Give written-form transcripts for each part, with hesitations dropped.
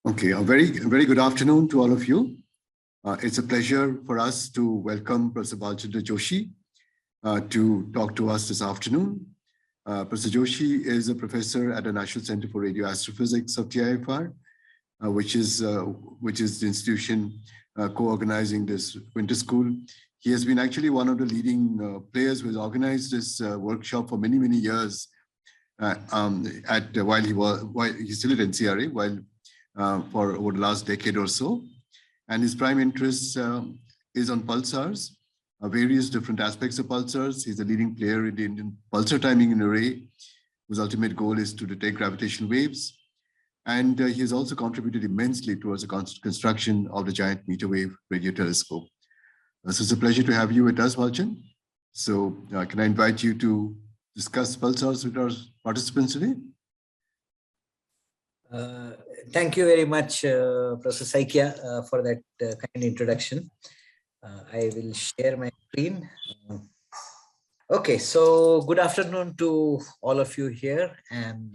Okay, a very good afternoon to all of you. It's a pleasure for us to welcome Professor Balchandra Joshi to talk to us this afternoon. Professor Joshi is a professor at the National Center for Radio Astrophysics of TIFR, which is the institution co-organizing this winter school. He has been actually one of the leading players who has organized this workshop for many years. While he's still at NCRA, for over the last decade or so. And his prime interest is on pulsars, various different aspects of pulsars. He's a leading player in the Indian pulsar timing array, whose ultimate goal is to detect gravitational waves. And he has also contributed immensely towards the construction of the Giant Meter Wave Radio Telescope. So it's a pleasure to have you with us, Balchan. So can I invite you to discuss pulsars with our participants today? Thank you very much, Professor Saikia, for that kind introduction. I will share my screen. Okay, so good afternoon to all of you here, and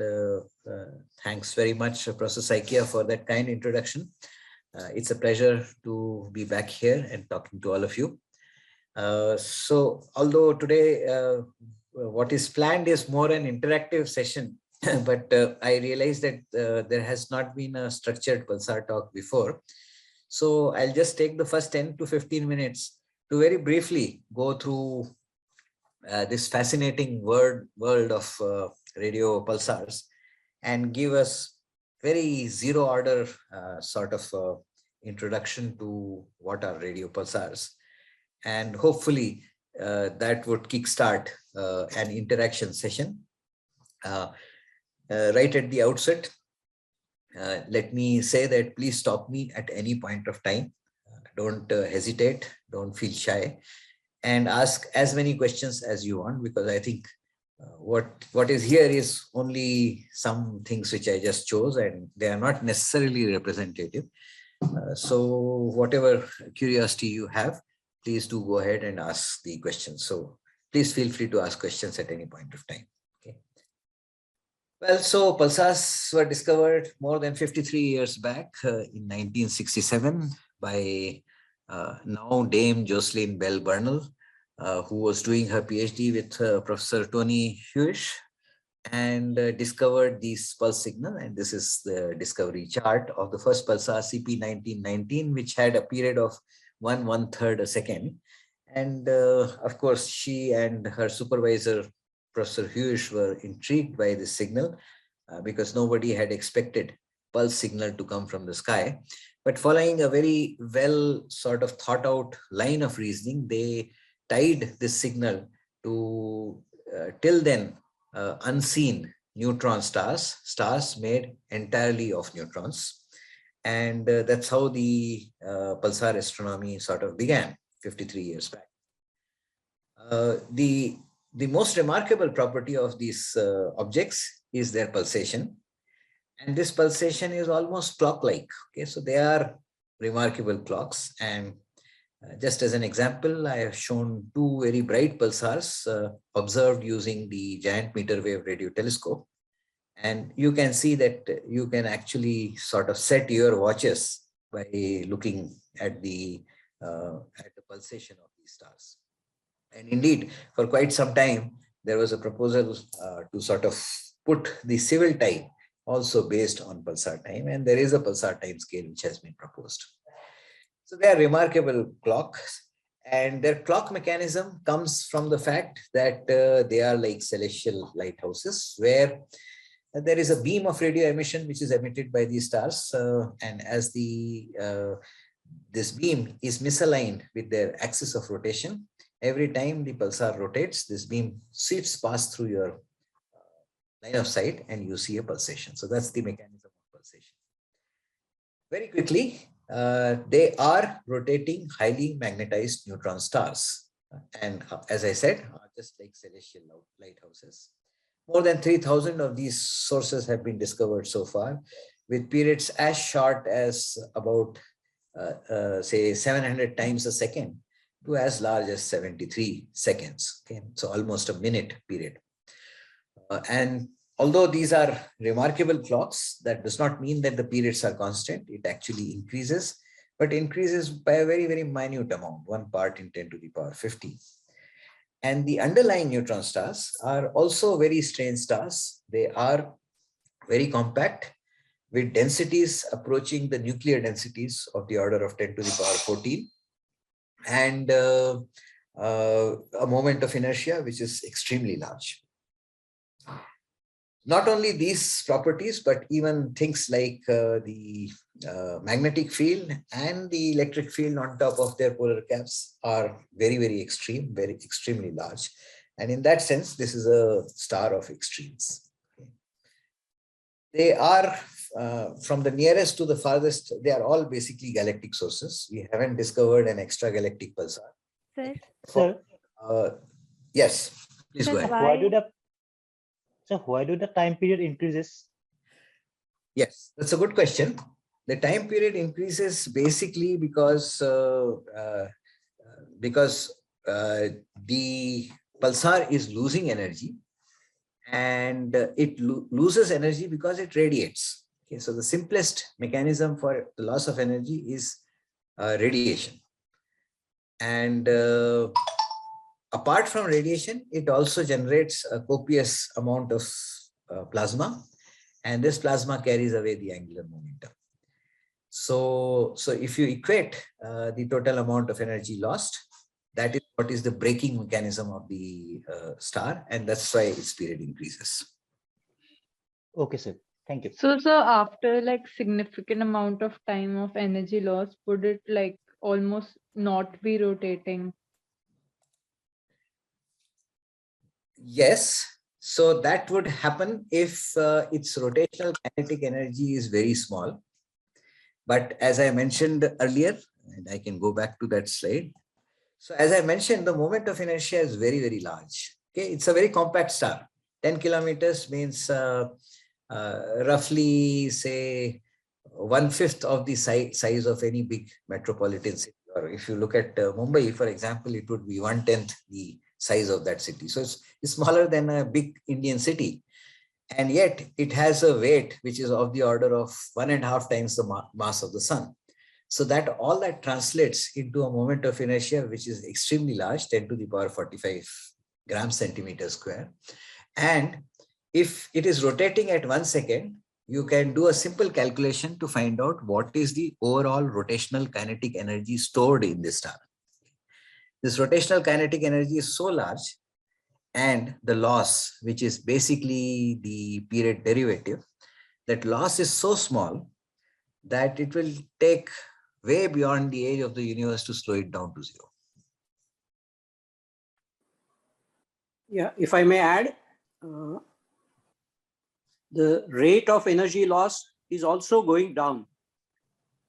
thanks very much, Professor Saikia, for that kind introduction. It's a pleasure to be back here and talking to all of you. So although today what is planned is more an interactive session, but I realized that there has not been a structured Pulsar talk before. So I'll just take the first 10 to 15 minutes to very briefly go through this fascinating world of radio pulsars and give us very zero order sort of introduction to what are radio pulsars. And hopefully that would kickstart an interaction session. Right at the outset, let me say that please stop me at any point of time. Don't hesitate, don't feel shy, and ask as many questions as you want, because I think what is here is only some things which I just chose, and they are not necessarily representative. So whatever curiosity you have, please do go ahead and ask the questions. So please feel free to ask questions at any point of time. Well, so pulsars were discovered more than 53 years back in 1967 by now Dame Jocelyn Bell Burnell, who was doing her PhD with Professor Tony Hewish, and discovered this pulse signal. And this is the discovery chart of the first pulsar, CP1919, which had a period of 1/1/3 a second. And of course, she and her supervisor, Professor Hewish, were intrigued by this signal because nobody had expected pulse signal to come from the sky. But following a very well sort of thought out line of reasoning, they tied this signal to till then unseen neutron stars made entirely of neutrons. And that's how the pulsar astronomy sort of began 53 years back. The most remarkable property of these objects is their pulsation. And this pulsation is almost clock-like. Okay, so they are remarkable clocks. And just as an example, I have shown two very bright pulsars observed using the Giant Meter Wave Radio Telescope. And you can see that you can actually sort of set your watches by looking at the pulsation of these stars. And indeed, for quite some time, there was a proposal to sort of put the civil time also based on pulsar time. And there is a pulsar time scale which has been proposed. So they are remarkable clocks. And their clock mechanism comes from the fact that they are like celestial lighthouses, where there is a beam of radio emission which is emitted by these stars. And as this beam is misaligned with their axis of rotation, every time the pulsar rotates, this beam sweeps past through your line of sight and you see a pulsation. So that's the mechanism of pulsation. Very quickly, they are rotating highly magnetized neutron stars. And as I said, are just like celestial lighthouses. More than 3,000 of these sources have been discovered so far, with periods as short as about, say, 700 times a second to as large as 73 seconds. Okay, so almost a minute period. And although these are remarkable clocks, that does not mean that the periods are constant. It actually increases, but increases by a very, very minute amount, 1 part in 10 to the power 15. And the underlying neutron stars are also very strange stars. They are very compact with densities approaching the nuclear densities of the order of 10 to the power 14, and a moment of inertia which is extremely large. Not only these properties, but even things like the magnetic field and the electric field on top of their polar caps are very, very extreme, very extremely large. And in that sense, this is a star of extremes. They are from the nearest to the farthest, they are all basically galactic sources. We haven't discovered an extra galactic pulsar. Sir, Yes, please go sir, ahead. why do the time period increases? Yes, that's a good question. The time period increases basically because the pulsar is losing energy, and it loses energy because it radiates. Okay, so the simplest mechanism for the loss of energy is radiation. And apart from radiation, it also generates a copious amount of plasma, and this plasma carries away the angular momentum. So if you equate the total amount of energy lost, that is what is the breaking mechanism of the star, and that's why its period increases. Okay, sir. Thank you. So, after like significant amount of time of energy loss, would it like almost not be rotating? Yes. So that would happen if its rotational kinetic energy is very small. But as I mentioned earlier, and I can go back to that slide. So as I mentioned, the moment of inertia is very, very large. Okay, it's a very compact star. 10 kilometers means roughly, say, 1/5 of the size of any big metropolitan city. Or if you look at Mumbai, for example, it would be 1/10 the size of that city. So it's smaller than a big Indian city. And yet it has a weight which is of the order of 1.5 times the mass of the sun. So that all that translates into a moment of inertia which is extremely large, 10 to the power 45 grams centimeter square. And if it is rotating at 1 second, you can do a simple calculation to find out what is the overall rotational kinetic energy stored in this star. This rotational kinetic energy is so large, and the loss, which is basically the period derivative, that loss is so small that it will take way beyond the age of the universe to slow it down to zero. Yeah, if I may add, the rate of energy loss is also going down.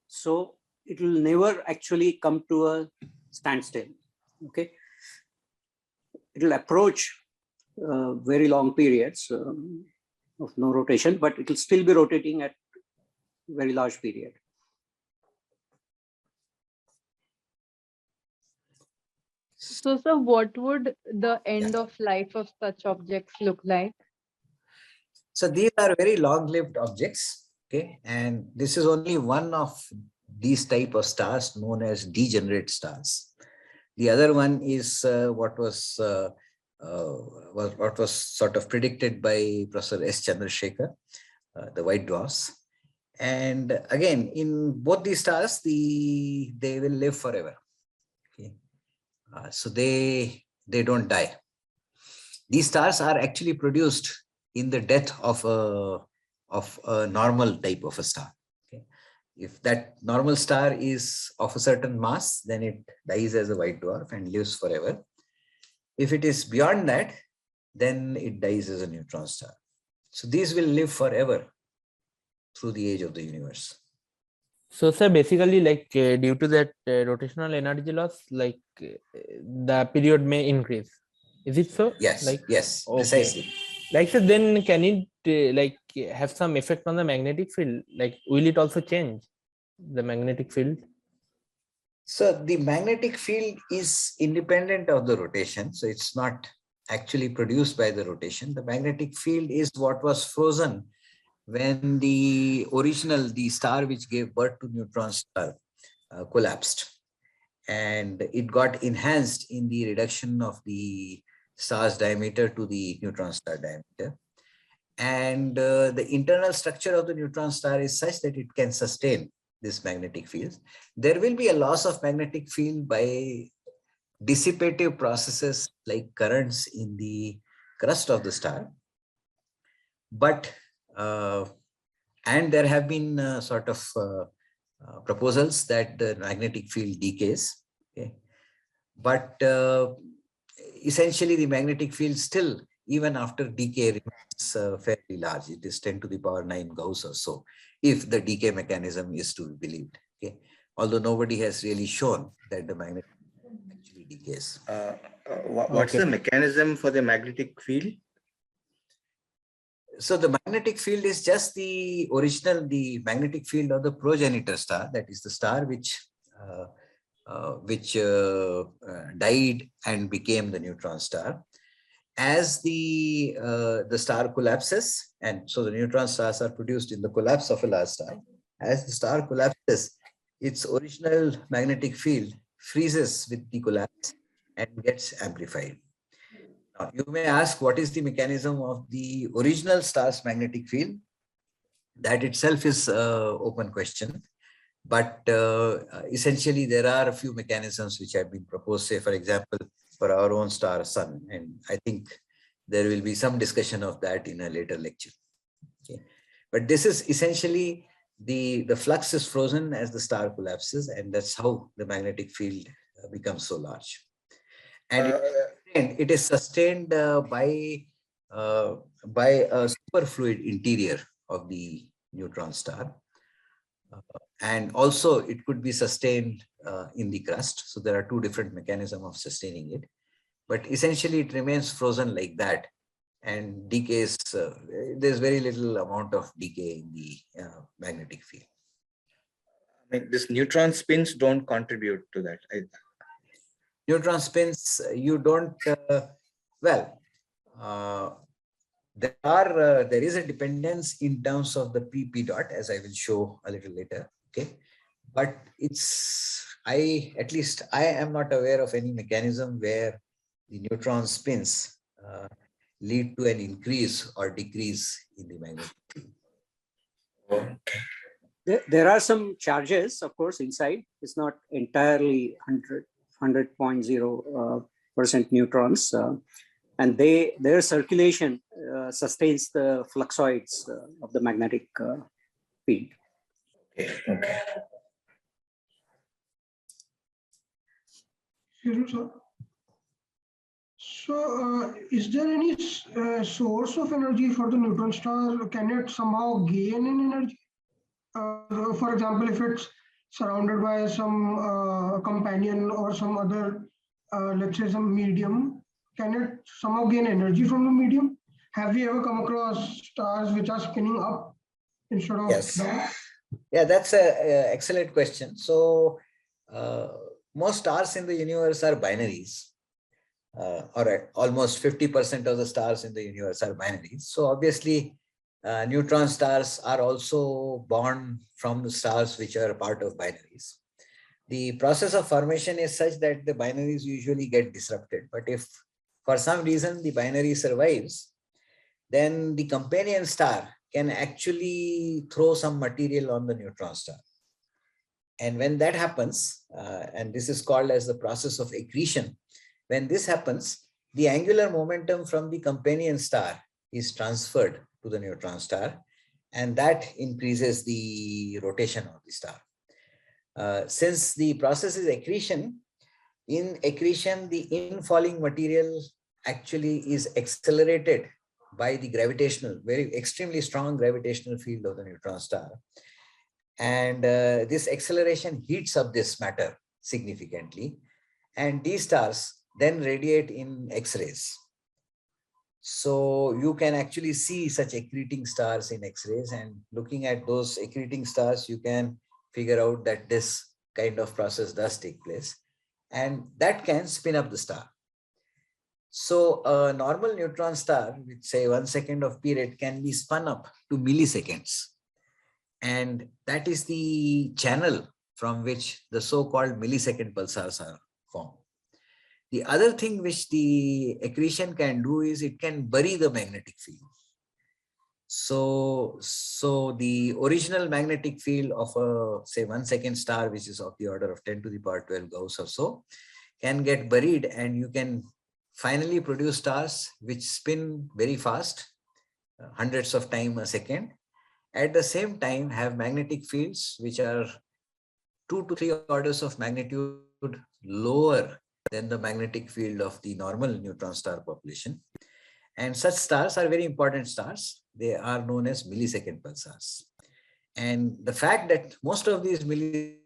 So it will never actually come to a standstill. Okay. It will approach very long periods of no rotation, but it will still be rotating at very large period. So, sir, what would the end of life of such objects look like? So these are very long-lived objects, okay? And this is only one of these type of stars known as degenerate stars. The other one is what was sort of predicted by Professor S. Chandrasekhar, the white dwarfs. And again, in both these stars, they will live forever. Okay, so they don't die. These stars are actually produced in the death of a normal type of a star. Okay, if that normal star is of a certain mass, then it dies as a white dwarf and lives forever. If it is beyond that, then it dies as a neutron star. So these will live forever through the age of the universe. So, sir, basically, like due to that rotational energy loss, like the period may increase. Is it so? Yes, like, yes, okay. Precisely. Like, so then can it like have some effect on the magnetic field? Like, will it also change the magnetic field? So the magnetic field is independent of the rotation. So it's not actually produced by the rotation. The magnetic field is what was frozen when the star which gave birth to neutron star collapsed. And it got enhanced in the reduction of the star's diameter to the neutron star diameter. And the internal structure of the neutron star is such that it can sustain this magnetic field. There will be a loss of magnetic field by dissipative processes like currents in the crust of the star. But, and there have been proposals that the magnetic field decays. Okay? But essentially the magnetic field still, even after decay, remains fairly large. It is 10 to the power 9 Gauss or so, if the decay mechanism is to be believed. Okay? Although nobody has really shown that the magnetic field actually decays. What's the mechanism for the magnetic field? So the magnetic field is just the magnetic field of the progenitor star, that is the star which died and became the neutron star. As the star collapses, and so the neutron stars are produced in the collapse of a large star. As the star collapses, its original magnetic field freezes with the collapse and gets amplified. Now, you may ask, what is the mechanism of the original star's magnetic field? That itself is an open question. But essentially, there are a few mechanisms which have been proposed, say, for example, for our own star Sun. And I think there will be some discussion of that in a later lecture. Okay. But this is essentially the flux is frozen as the star collapses, and that's how the magnetic field becomes so large. And it is sustained by a superfluid interior of the neutron star. And also it could be sustained in the crust. So there are two different mechanisms of sustaining it. But essentially it remains frozen like that and decays. There's very little amount of decay in the magnetic field. I mean, this neutron spins don't contribute to that either. Neutron spins, you don't, there is a dependence in terms of the p dot, as I will show a little later. Okay, but at least I am not aware of any mechanism where the neutron spins lead to an increase or decrease in the magnetic field. There are some charges, of course, inside. It's not entirely 100.0% neutrons, and their circulation sustains the fluxoids of the magnetic field. Okay. Sir. So, is there any source of energy for the neutron star? Can it somehow gain in energy? For example, if it's surrounded by some companion or some other, let's say some medium, can it somehow gain energy from the medium? Have we ever come across stars which are spinning up instead of down? Yeah, that's an excellent question. So most stars in the universe are binaries. Or almost 50% of the stars in the universe are binaries. So obviously, neutron stars are also born from the stars which are part of binaries. The process of formation is such that the binaries usually get disrupted. But if for some reason the binary survives, then the companion star can actually throw some material on the neutron star. And when that happens, and this is called as the process of accretion, when this happens, the angular momentum from the companion star is transferred to the neutron star, and that increases the rotation of the star. Since the process is accretion, in accretion, the infalling material actually is accelerated by the gravitational, very extremely strong gravitational field of the neutron star. And this acceleration heats up this matter significantly. And these stars then radiate in X-rays. So you can actually see such accreting stars in X-rays, and looking at those accreting stars, you can figure out that this kind of process does take place, and that can spin up the star. So a normal neutron star with say 1 second of period can be spun up to milliseconds. And that is the channel from which the so-called millisecond pulsars are formed. The other thing which the accretion can do is it can bury the magnetic field. So the original magnetic field of a say 1 second star, which is of the order of 10 to the power 12 Gauss or so, can get buried, and you can finally produce stars which spin very fast, hundreds of times a second. At the same time, have magnetic fields which are 2 to 3 orders of magnitude lower than the magnetic field of the normal neutron star population. And such stars are very important stars. They are known as millisecond pulsars. And the fact that most of these millisecond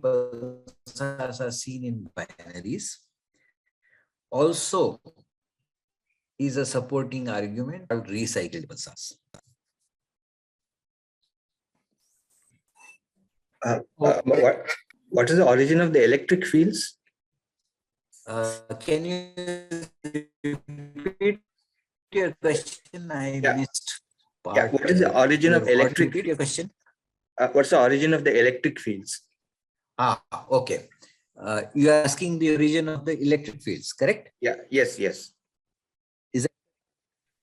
pulsars are seen in binaries also is a supporting argument called recycled pulsars. What is the origin of the electric fields? Can you repeat your question? I missed part. Yeah. What is the origin of electric? Repeat your question. What's the origin of the electric fields? Okay. You are asking the origin of the electric fields, correct? Yeah. Yes. Is it?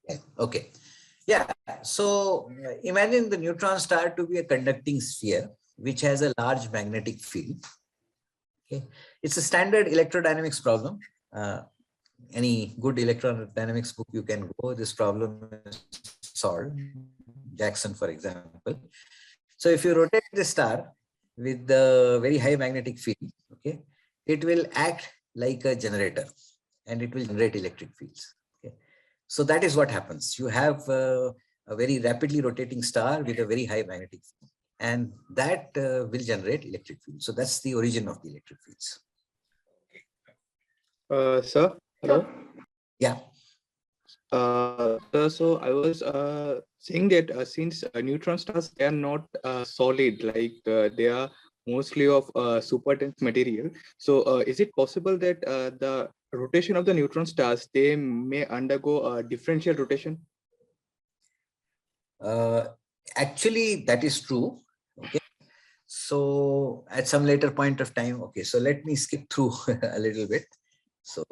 Yeah. Okay. Yeah. So imagine the neutron star to be a conducting sphere which has a large magnetic field. Okay. It's a standard electrodynamics problem. Any good electrodynamics book you can go, this problem is solved. Jackson, for example. So if you rotate the star with the very high magnetic field, okay, it will act like a generator and it will generate electric fields. Okay. So that is what happens. You have a very rapidly rotating star with a very high magnetic field, and that will generate electric fields. So that's the origin of the electric fields. Sir, hello. Yeah. So I was saying that since neutron stars, they are not solid, like they are mostly of superdense material. So is it possible that the rotation of the neutron stars, they may undergo a differential rotation? Actually, that is true. Okay. So at some later point of time, okay, so let me skip through a little bit. So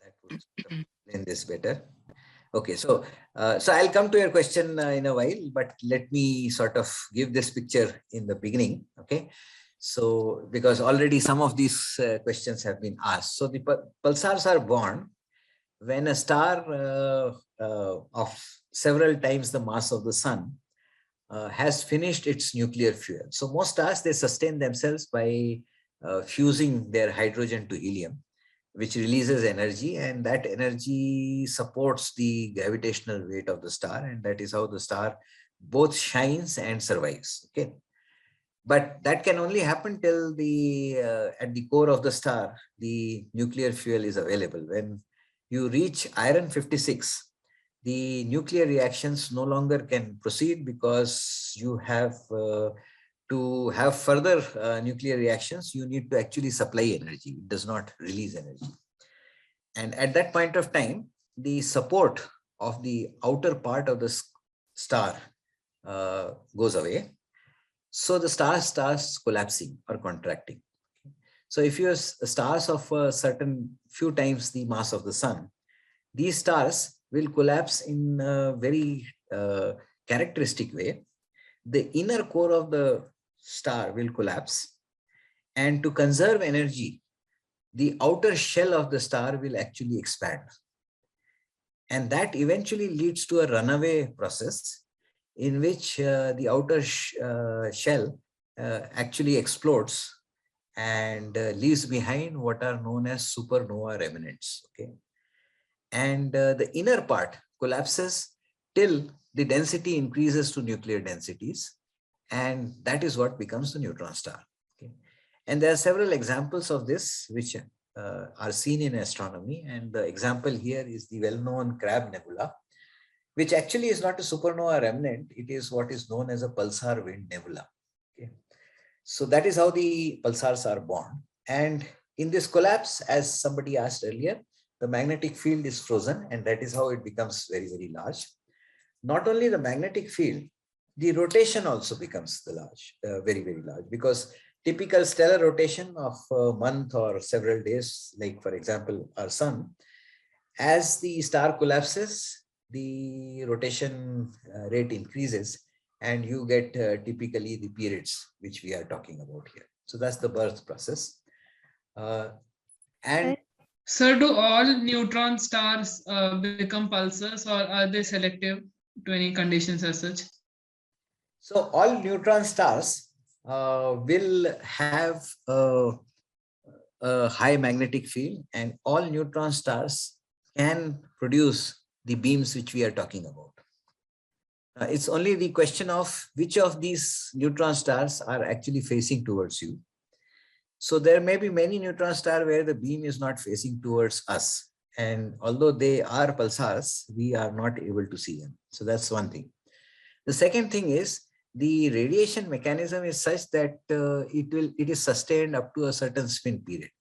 that would explain this better. Okay, so I'll come to your question in a while, but let me sort of give this picture in the beginning. Okay, so because already some of these questions have been asked. So the pulsars are born when a star of several times the mass of the sun has finished its nuclear fuel. So most stars, they sustain themselves by fusing their hydrogen to helium, which releases energy, and that energy supports the gravitational weight of the star, and that is how the star both shines and survives. Okay, but that can only happen till the at the core of the star the nuclear fuel is available. When you reach iron 56, the nuclear reactions no longer can proceed because you have to have further nuclear reactions, you need to actually supply energy. It does not release energy. And at that point of time, the support of the outer part of the star goes away. So the star starts collapsing or contracting. So if you have stars of a certain few times the mass of the sun, these stars will collapse in a very characteristic way. The inner core of the star will collapse, and to conserve energy, the outer shell of the star will actually expand. And that eventually leads to a runaway process in which the outer shell actually explodes and leaves behind what are known as supernova remnants. Okay, and the inner part collapses till the density increases to nuclear densities, and that is what becomes the neutron star. Okay, and there are several examples of this which are seen in astronomy, and the example here is the well-known Crab Nebula, which actually is not a supernova remnant. It is what is known as a pulsar wind nebula. Okay, so that is how the pulsars are born, and in this collapse, as somebody asked earlier, the magnetic field is frozen, and that is how it becomes very, very large. Not only the magnetic field, the rotation also becomes very, very large, because typical stellar rotation of a month or several days, like for example, our sun, as the star collapses, the rotation rate increases, and you get typically the periods which we are talking about here. So that's the birth process. And sir, do all neutron stars become pulsars, or are they selective to any conditions as such? so all neutron stars will have a high magnetic field, and all neutron stars can produce the beams which we are talking about. It's only the question of which of these neutron stars are actually facing towards you. So there may be many neutron stars where the beam is not facing towards us. And although they are pulsars, we are not able to see them. So that's one thing. The second thing is the radiation mechanism is such that it is sustained up to a certain spin period.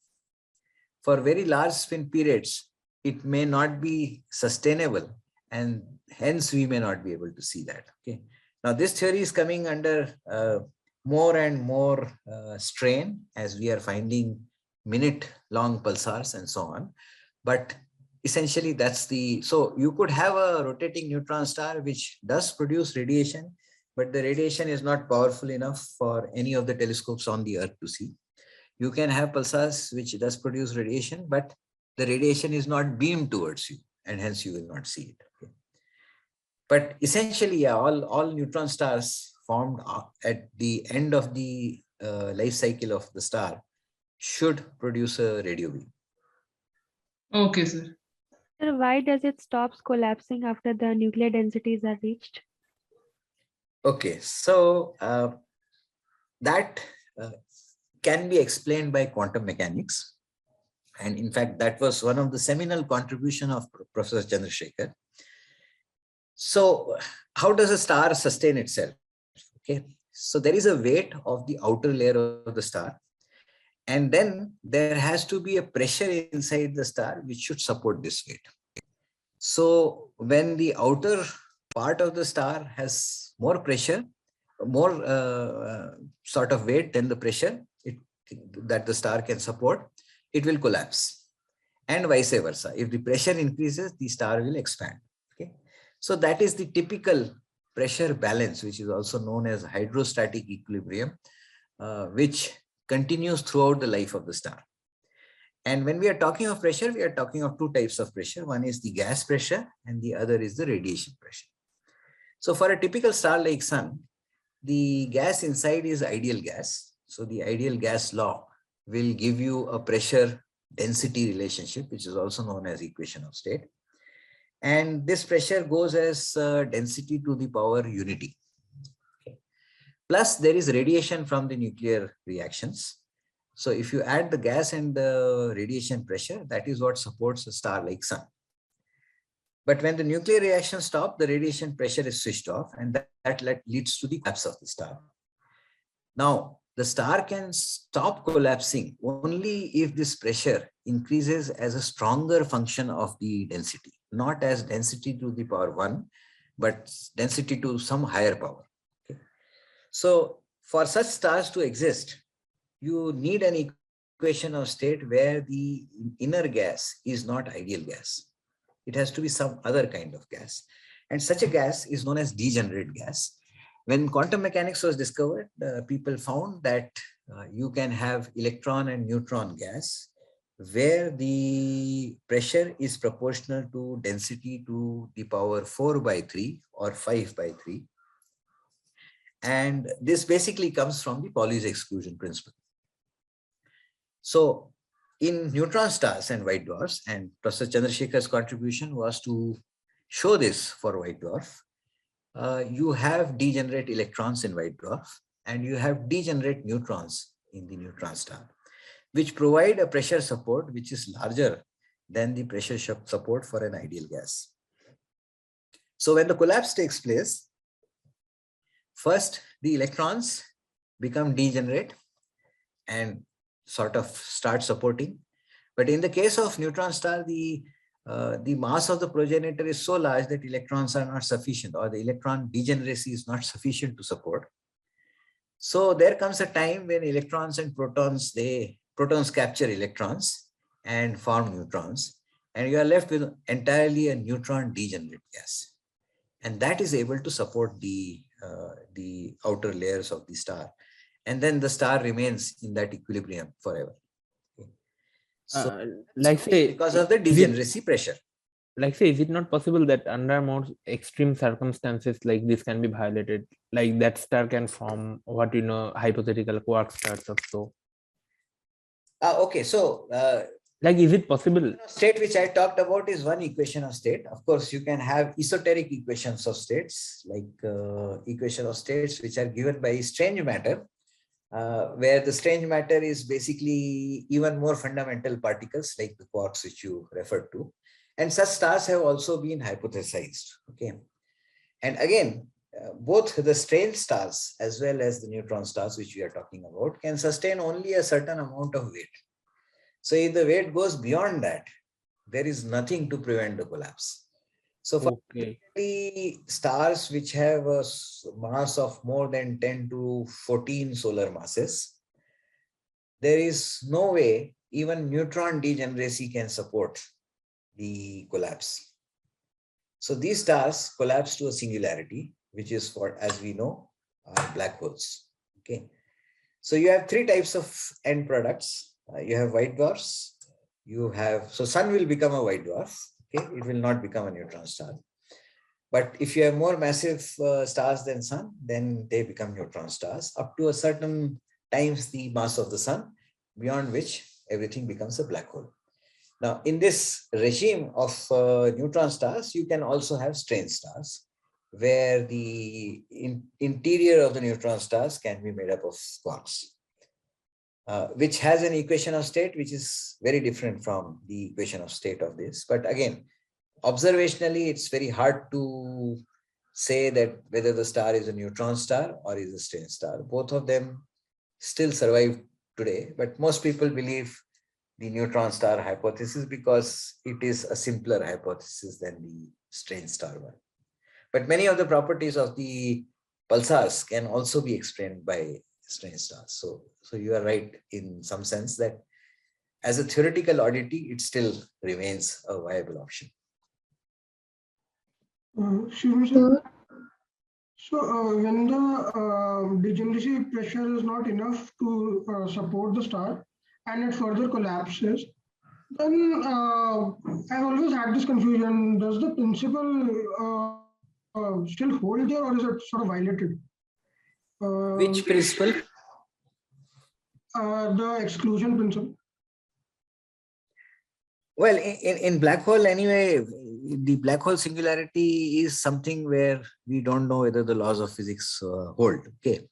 For very large spin periods, it may not be sustainable, and hence we may not be able to see that. Okay. Now this theory is coming under more and more strain as we are finding minute-long pulsars and so on. But essentially that's so you could have a rotating neutron star which does produce radiation, but the radiation is not powerful enough for any of the telescopes on the Earth to see. You can have pulsars which does produce radiation, but the radiation is not beamed towards you, and hence you will not see it. Okay. But essentially, yeah, all neutron stars formed at the end of the life cycle of the star should produce a radio beam. Okay, sir. Sir, why does it stop collapsing after the nuclear densities are reached? Okay, so that can be explained by quantum mechanics. And in fact, that was one of the seminal contributions of Professor Chandrasekhar. So how does a star sustain itself? Okay, so there is a weight of the outer layer of the star, and then there has to be a pressure inside the star which should support this weight. So when the outer part of the star has more pressure, more sort of weight than the pressure that the star can support, it will collapse, and vice versa. If the pressure increases, the star will expand. Okay, so that is the typical pressure balance, which is also known as hydrostatic equilibrium, which continues throughout the life of the star. And when we are talking of pressure, we are talking of two types of pressure. One is the gas pressure, and the other is the radiation pressure. So for a typical star like Sun, the gas inside is ideal gas. So the ideal gas law will give you a pressure density relationship, which is also known as equation of state. And this pressure goes as density to the power unity. Okay. Plus there is radiation from the nuclear reactions. So if you add the gas and the radiation pressure, that is what supports a star like Sun. But when the nuclear reactions stop, the radiation pressure is switched off, and that leads to the collapse of the star. Now, the star can stop collapsing only if this pressure increases as a stronger function of the density, not as density to the power 1, but density to some higher power. Okay. So for such stars to exist, you need an equation of state where the inner gas is not ideal gas. It has to be some other kind of gas. And such a gas is known as degenerate gas. When quantum mechanics was discovered, people found that you can have electron and neutron gas where the pressure is proportional to density to the power 4/3 or 5/3. And this basically comes from the Pauli's exclusion principle. So in neutron stars and white dwarfs, and Professor Chandrasekhar's contribution was to show this for white dwarf, you have degenerate electrons in white dwarf, and you have degenerate neutrons in the neutron star, which provide a pressure support which is larger than the pressure support for an ideal gas. So when the collapse takes place, first the electrons become degenerate, and sort of start supporting. But in the case of neutron star, the mass of the progenitor is so large that electrons are not sufficient, or the electron degeneracy is not sufficient to support. So there comes a time when electrons and protons, protons capture electrons and form neutrons, and you are left with entirely a neutron degenerate gas. And that is able to support the outer layers of the star. And then the star remains in that equilibrium forever. Okay. So, like say, because of the degeneracy pressure. Like say, is it not possible that under more extreme circumstances like this can be violated? Like that star can form what hypothetical quark stars or so. Okay, so like, is it possible? State which I talked about is one equation of state. Of course, you can have esoteric equations of states, like equation of states which are given by strange matter, where the strange matter is basically even more fundamental particles like the quarks which you referred to. And such stars have also been hypothesized. Okay, and again, both the strange stars as well as the neutron stars which we are talking about can sustain only a certain amount of weight. So if the weight goes beyond that, there is nothing to prevent the collapse. So for the stars which have a mass of more than 10 to 14 solar masses, there is no way even neutron degeneracy can support the collapse. So these stars collapse to a singularity, which is what, as we know, are black holes. Okay. So you have three types of end products. You have white dwarfs. You have, so sun will become a white dwarf. Okay. It will not become a neutron star. But if you have more massive stars than sun, then they become neutron stars up to a certain times the mass of the sun, beyond which everything becomes a black hole. Now, in this regime of neutron stars, you can also have strange stars, where the interior of the neutron stars can be made up of quarks, which has an equation of state which is very different from the equation of state of this. But again, observationally, it's very hard to say that whether the star is a neutron star or is a strange star. Both of them still survive today, but most people believe the neutron star hypothesis because it is a simpler hypothesis than the strange star one. But many of the properties of the pulsars can also be explained by strange stars. So you are right in some sense that as a theoretical oddity, it still remains a viable option. So when the degeneracy pressure is not enough to support the star and it further collapses, then I've always had this confusion. Does the principle still hold there, or is it sort of violated? Which principle? The exclusion principle. Well, in black hole anyway, the black hole singularity is something where we don't know whether the laws of physics hold. Okay,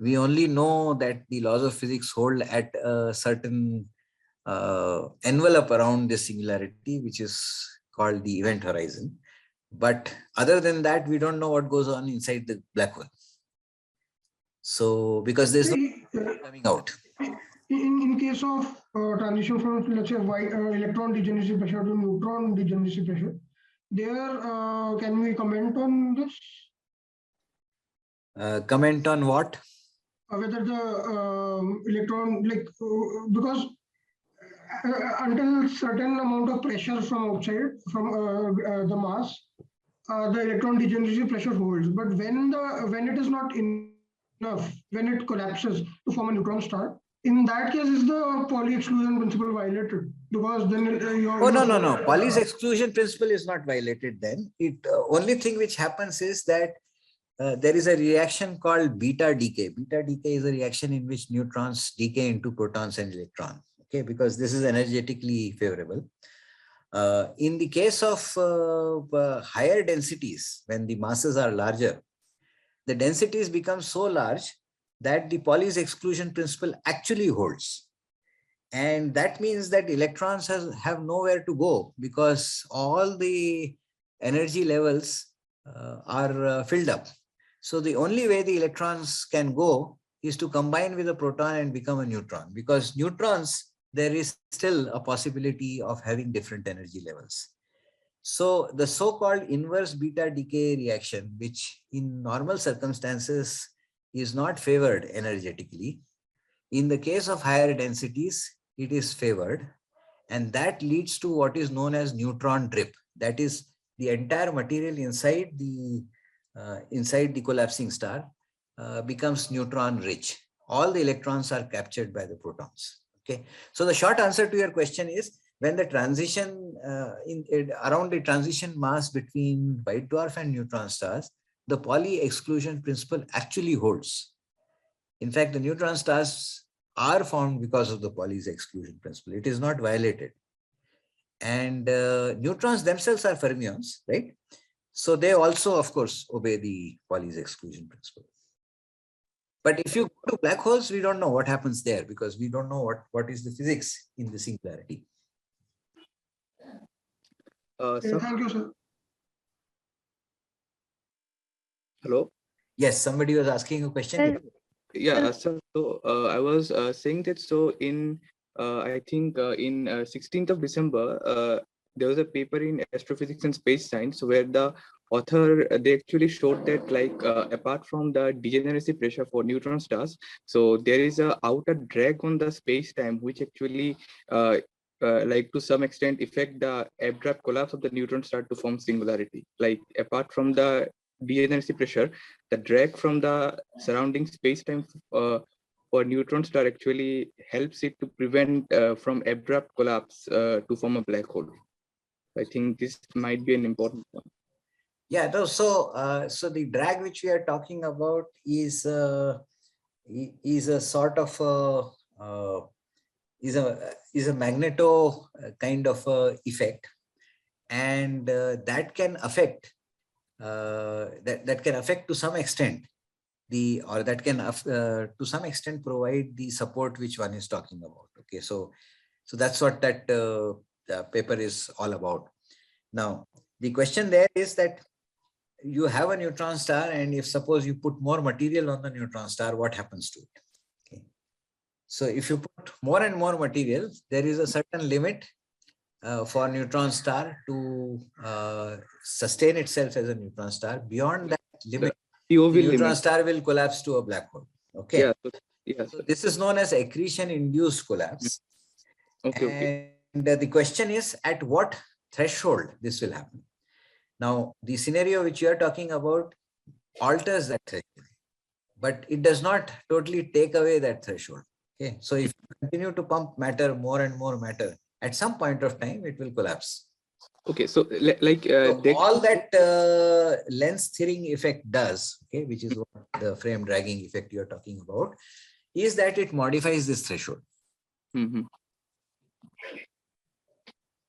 we only know that the laws of physics hold at a certain envelope around this singularity, which is called the event horizon. But other than that, we don't know what goes on inside the black hole. So, because there's no coming out. In case of transition from, let's say, electron degeneracy pressure to neutron degeneracy pressure, there can we comment on this? Comment on what? Whether the electron, like, because until certain amount of pressure from outside, from the mass, the electron degeneracy pressure holds. But when it is not enough, when it collapses to form a neutron star, in that case, is the Pauli exclusion principle violated? Because then no. Pauli's exclusion principle is not violated then. It only thing which happens is that there is a reaction called beta decay. Beta decay is a reaction in which neutrons decay into protons and electrons. Okay, because this is energetically favorable. In the case of higher densities, when the masses are larger, the densities become so large that the Pauli's exclusion principle actually holds. And that means that electrons have nowhere to go because all the energy levels are filled up. So the only way the electrons can go is to combine with a proton and become a neutron, because neutrons, there is still a possibility of having different energy levels. So the so-called inverse beta decay reaction, which in normal circumstances is not favored energetically, in the case of higher densities, it is favored. And that leads to what is known as neutron drip. That is, the entire material inside the collapsing star becomes neutron rich. All the electrons are captured by the protons. Okay. So the short answer to your question is, when the transition around the transition mass between white dwarf and neutron stars, the Pauli exclusion principle actually holds. In fact, the neutron stars are formed because of the Pauli's exclusion principle. It is not violated. And neutrons themselves are fermions, right? So they also, of course, obey the Pauli's exclusion principle. But if you go to black holes, we don't know what happens there, because we don't know what is the physics in the singularity. Thank you, sir. Hello. Yes, somebody was asking a question. Yeah, so I was saying that, so in I think in 16th of December, there was a paper in Astrophysics and Space Science where the author, they actually showed that, like, apart from the degeneracy pressure for neutron stars, so there is a outer drag on the space-time which actually like to some extent affect the abrupt collapse of the neutron star to form singularity. Like, apart from the degeneracy pressure, the drag from the surrounding space-time for neutron star actually helps it to prevent from abrupt collapse to form a black hole. I think this might be an important one. Yeah, so so the drag which we are talking about is a sort of is a magneto kind of effect, and that can affect that can affect to some extent that can to some extent provide the support which one is talking about. Okay, so that's what that paper is all about. Now the question there is that you have a neutron star, and if suppose you put more material on the neutron star, what happens to it? Okay. So if you put more and more material, there is a certain limit for neutron star to sustain itself as a neutron star. Beyond that limit, the neutron star will collapse to a black hole. Okay. Yeah. So this is known as accretion induced collapse. Okay. And the question is, at what threshold this will happen? Now, the scenario which you are talking about alters that threshold, but it does not totally take away that threshold. Okay. So if you continue to pump matter, more and more matter, at some point of time, it will collapse. Okay, so like so all that lens thirring effect does, okay, which is what the frame dragging effect you are talking about, is that it modifies this threshold. Mm-hmm.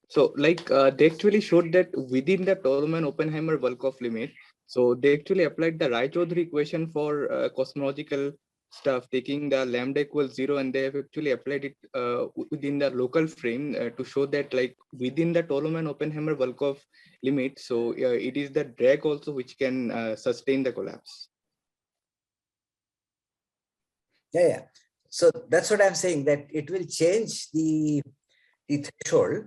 So like they actually showed that within the Tolman-Oppenheimer Volkoff limit, so they actually applied the Raychaudhuri equation for cosmological stuff, taking the lambda equals 0, and they have actually applied it within the local frame to show that, like, within the Tolman-Oppenheimer Volkoff limit, so it is the drag also which can sustain the collapse. Yeah. So that's what I'm saying, that it will change the threshold.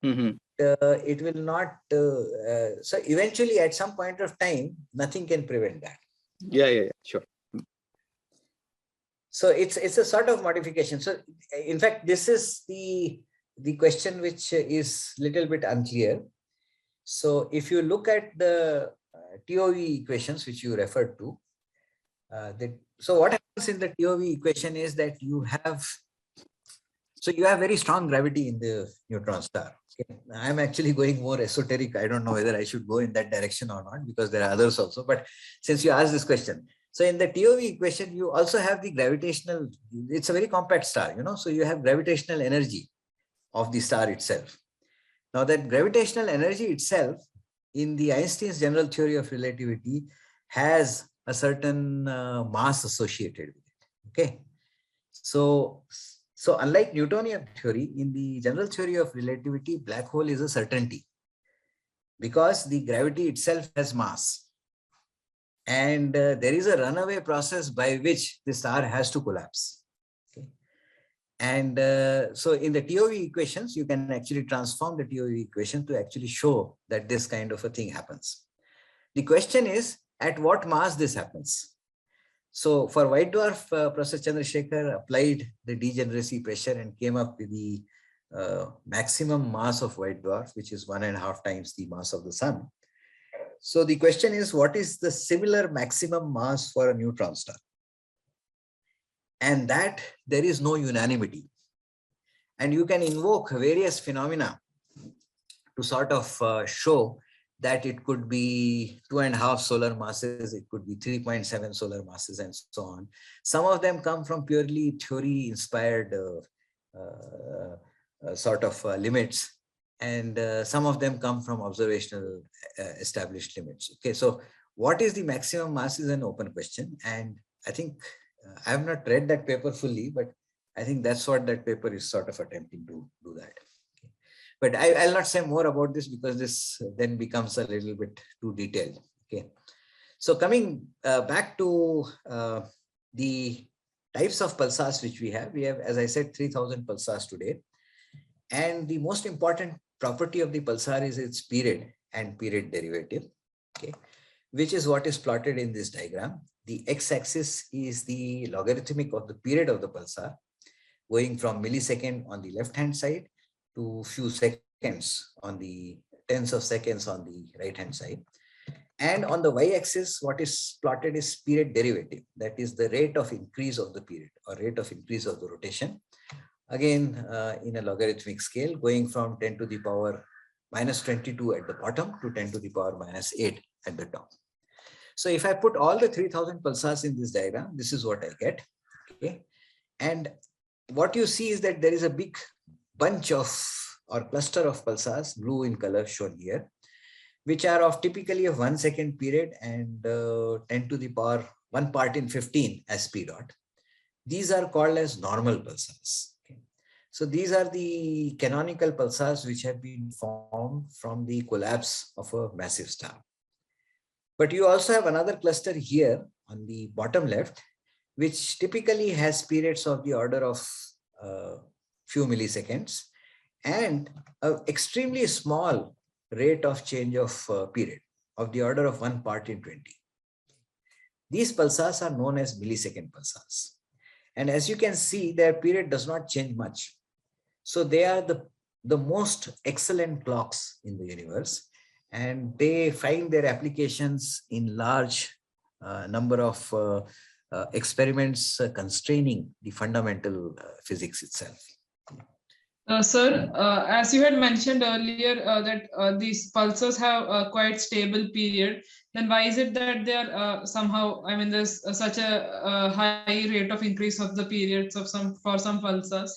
Mm-hmm. It will not. So eventually, at some point of time, nothing can prevent that. Yeah, sure. So it's a sort of modification. So in fact, this is the question which is little bit unclear. So if you look at the TOV equations which you referred to, so what happens in the TOV equation is that you have very strong gravity in the neutron star. Okay. I'm actually going more esoteric. I don't know whether I should go in that direction or not, because there are others also. But since you asked this question, so in the TOV equation, you also have the gravitational, it's a very compact star, so you have gravitational energy of the star itself. Now that gravitational energy itself in the Einstein's general theory of relativity has a certain mass associated with it. Okay. So unlike Newtonian theory, in the general theory of relativity, black hole is a certainty because the gravity itself has mass. And there is a runaway process by which the star has to collapse. Okay. And so in the TOV equations, you can actually transform the TOV equation to actually show that this kind of a thing happens. The question is, at what mass this happens? So for white dwarf, Professor Chandrasekhar applied the degeneracy pressure and came up with the maximum mass of white dwarf, which is 1.5 times the mass of the sun. So the question is, what is the similar maximum mass for a neutron star? And that there is no unanimity. And you can invoke various phenomena to sort of show that it could be 2.5 solar masses, it could be 3.7 solar masses, and so on. Some of them come from purely theory-inspired limits, and some of them come from observational established limits. Okay, so what is the maximum mass is an open question, and I think I have not read that paper fully, but I think that's what that paper is sort of attempting to do that. Okay. But I'll not say more about this because this then becomes a little bit too detailed. Okay, so coming back to the types of pulsars which we have, as I said, 3000 pulsars today. And the most important property of the pulsar is its period and period derivative, okay, which is what is plotted in this diagram. The x-axis is the logarithmic of the period of the pulsar, going from millisecond on the left-hand side to few seconds on the tens of seconds on the right-hand side. And on the y-axis, what is plotted is period derivative. That is the rate of increase of the period or rate of increase of the rotation. Again, in a logarithmic scale, going from 10 to the power minus 22 at the bottom to 10 to the power minus 8 at the top. So if I put all the 3000 pulsars in this diagram, this is what I get. Okay. And what you see is that there is a big bunch of or cluster of pulsars, blue in color shown here, which are of typically of 1 second period and 10 to the power 1 part in 15 as p dot. These are called as normal pulsars. Okay. So these are the canonical pulsars which have been formed from the collapse of a massive star. But you also have another cluster here on the bottom left, which typically has periods of the order of few milliseconds and an extremely small rate of change of period of the order of 1 part in 20. These pulsars are known as millisecond pulsars. And as you can see, their period does not change much. So they are the most excellent clocks in the universe. And they find their applications in large number of experiments constraining the fundamental physics itself. Sir, as you had mentioned earlier that these pulsars have a quite stable period, then why is it that they are somehow, I mean, there's such a high rate of increase of the periods of for some pulsars?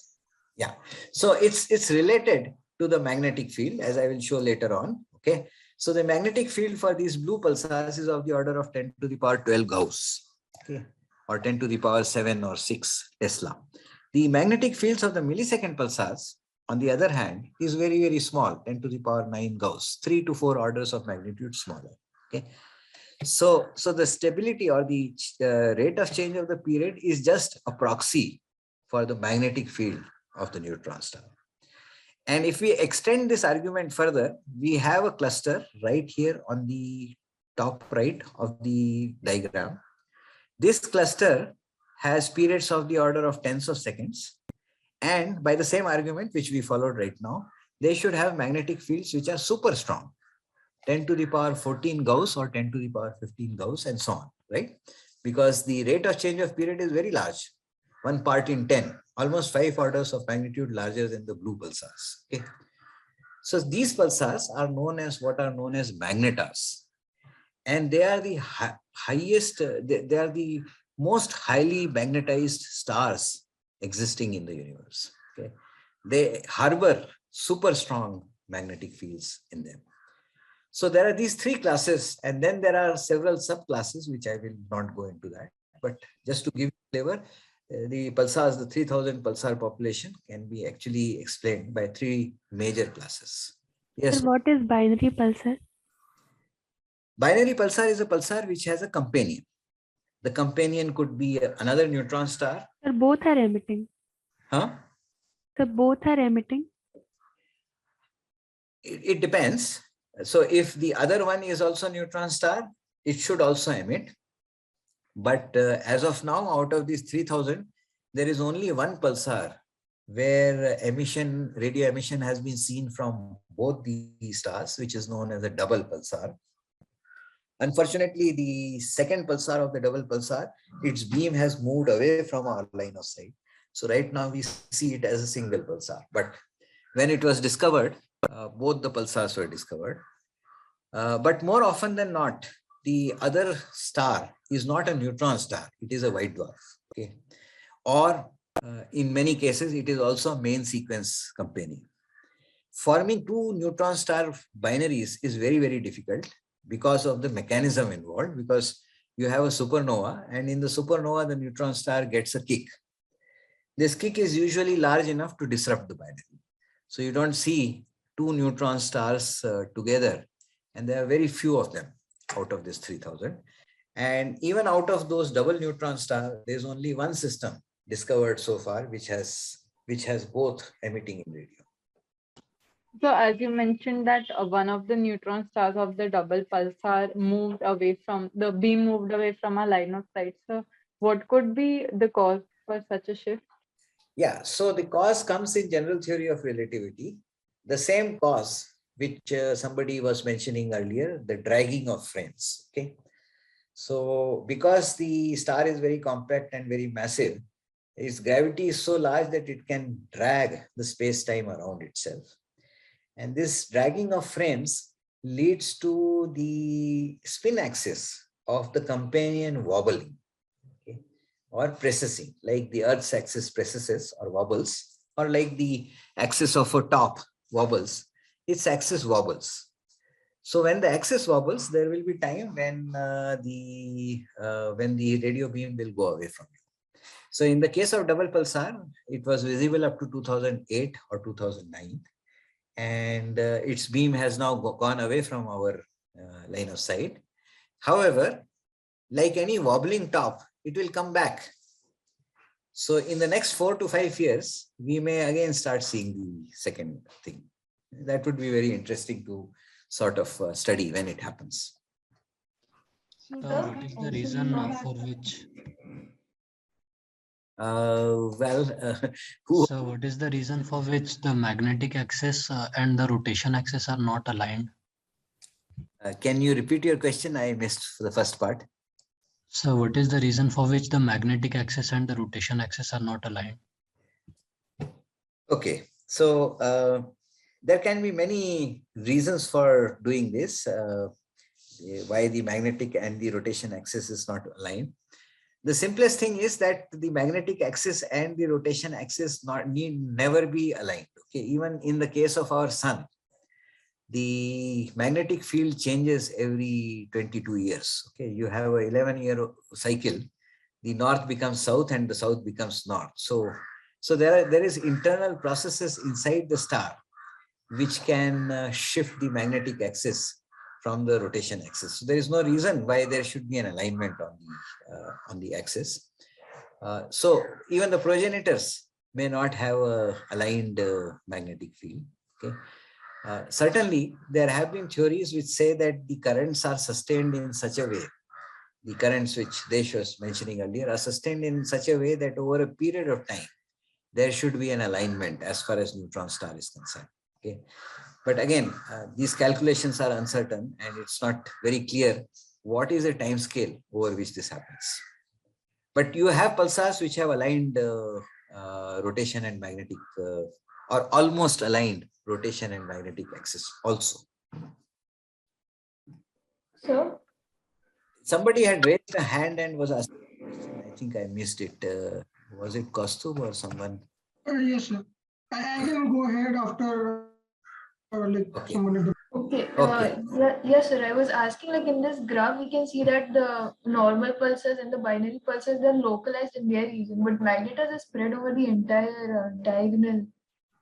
Yeah, so it's related to the magnetic field, as I will show later on. Okay, so the magnetic field for these blue pulsars is of the order of 10 to the power 12 Gauss, okay, or 10 to the power 7 or 6 Tesla. The magnetic fields of the millisecond pulsars, on the other hand, is very, very small, 10 to the power 9 Gauss, 3 to 4 orders of magnitude smaller. Okay, so the stability or the rate of change of the period is just a proxy for the magnetic field of the neutron star. And if we extend this argument further, we have a cluster right here on the top right of the diagram. This cluster has periods of the order of tens of seconds. And by the same argument, which we followed right now, they should have magnetic fields which are super strong, 10 to the power 14 Gauss or 10 to the power 15 Gauss and so on, right? Because the rate of change of period is very large, 1 part in 10, almost 5 orders of magnitude larger than the blue pulsars. Okay. So these pulsars are known as what are known as magnetars. And they are the highest, they are the most highly magnetized stars existing in the universe. Okay. They harbor super strong magnetic fields in them. So there are these 3 classes, and then there are several subclasses, which I will not go into that. But just to give you a flavor, the pulsars, the 3000 pulsar population can be actually explained by 3 major classes. Yes. So what is binary pulsar? Binary pulsar is a pulsar which has a companion. The companion could be another neutron star. Sir, both are emitting. Huh? So both are emitting. It depends. So if the other one is also a neutron star, it should also emit. But as of now, out of these 3000, there is only one pulsar where radio emission has been seen from both these stars, which is known as a double pulsar. Unfortunately, the second pulsar of the double pulsar, its beam has moved away from our line of sight. So right now we see it as a single pulsar. But when it was discovered, both the pulsars were discovered. But more often than not, the other star is not a neutron star. It is a white dwarf. Okay. Or in many cases, it is also a main sequence companion. Forming two neutron star binaries is very, very difficult because of the mechanism involved, because you have a supernova, and in the supernova, the neutron star gets a kick. This kick is usually large enough to disrupt the binary. So you don't see two neutron stars together, and there are very few of them out of this 3000. And even out of those double neutron stars, there's only one system discovered so far which has both emitting in radio. So as you mentioned that one of the neutron stars of the double pulsar moved away from, the beam moved away from our line of sight. So what could be the cause for such a shift? Yeah, so the cause comes in general theory of relativity. The same cause which somebody was mentioning earlier, the dragging of frames. Okay. So because the star is very compact and very massive, its gravity is so large that it can drag the space-time around itself. And this dragging of frames leads to the spin axis of the companion wobbling, okay, or precessing, like the Earth's axis precesses or wobbles, or like the axis of a top wobbles, its axis wobbles. So when the axis wobbles, there will be time when the radio beam will go away from you. So in the case of double pulsar, it was visible up to 2008 or 2009. And its beam has now gone away from our line of sight. However, like any wobbling top, it will come back. So in the next 4 to 5 years, we may again start seeing the second thing. That would be very interesting to sort of study when it happens. What is the reason for which? So what is the reason for which the magnetic axis and the rotation axis are not aligned? Can you repeat your question? I missed the first part. So what is the reason for which the magnetic axis and the rotation axis are not aligned? Okay, so there can be many reasons for doing this, why the magnetic and the rotation axis is not aligned. The simplest thing is that the magnetic axis and the rotation axis need never be aligned. Okay, even in the case of our sun, the magnetic field changes every 22 years. Okay, you have an 11-year cycle. The north becomes south and the south becomes north. So there is internal processes inside the star which can shift the magnetic axis from the rotation axis. So there is no reason why there should be an alignment on the axis. So even the progenitors may not have a aligned magnetic field. Okay. Certainly, there have been theories which say that the currents are sustained in such a way, the currents which Desh was mentioning earlier are sustained in such a way that over a period of time, there should be an alignment as far as neutron star is concerned. Okay. But again, these calculations are uncertain and it's not very clear what is the time scale over which this happens. But you have pulsars which have aligned rotation and magnetic, or almost aligned rotation and magnetic axis also. So, somebody had raised a hand and was asking, I think I missed it. Was it Kaustubh or someone? Yes, sir. I can go ahead after someone. okay. Yes, sir. I was asking, like in this graph, we can see that the normal pulses and the binary pulses, they're localized in their region, but magnetism is spread over the entire diagonal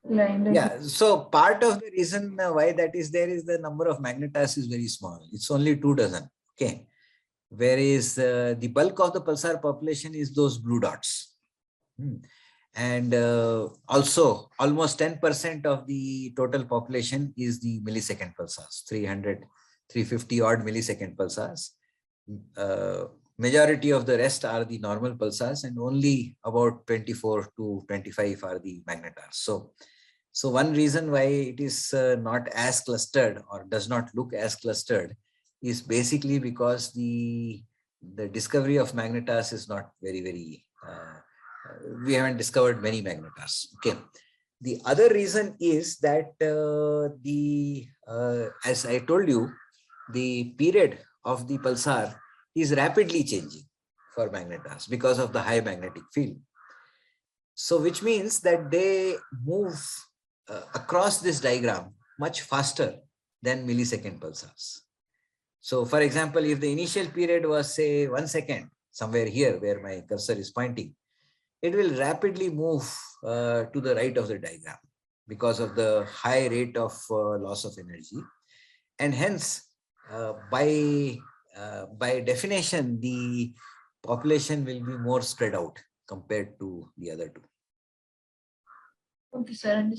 Right. Yeah, so part of the reason why that is there is the number of magnetars is very small. It's only 2 dozen. Okay. Whereas the bulk of the pulsar population is those blue dots. And also almost 10% of the total population is the millisecond pulsars, 300, 350 odd millisecond pulsars. Majority of the rest are the normal pulsars, and only about 24 to 25 are the magnetars. So one reason why it is not as clustered or does not look as clustered is basically because the discovery of magnetars is not very, we haven't discovered many magnetars. Okay. The other reason is that as I told you, the period of the pulsar is rapidly changing for magnetars because of the high magnetic field. So which means that they move across this diagram much faster than millisecond pulsars. So for example, if the initial period was say 1 second, somewhere here where my cursor is pointing, it will rapidly move to the right of the diagram because of the high rate of loss of energy. And hence, by definition, the population will be more spread out compared to the other two. Okay, sir.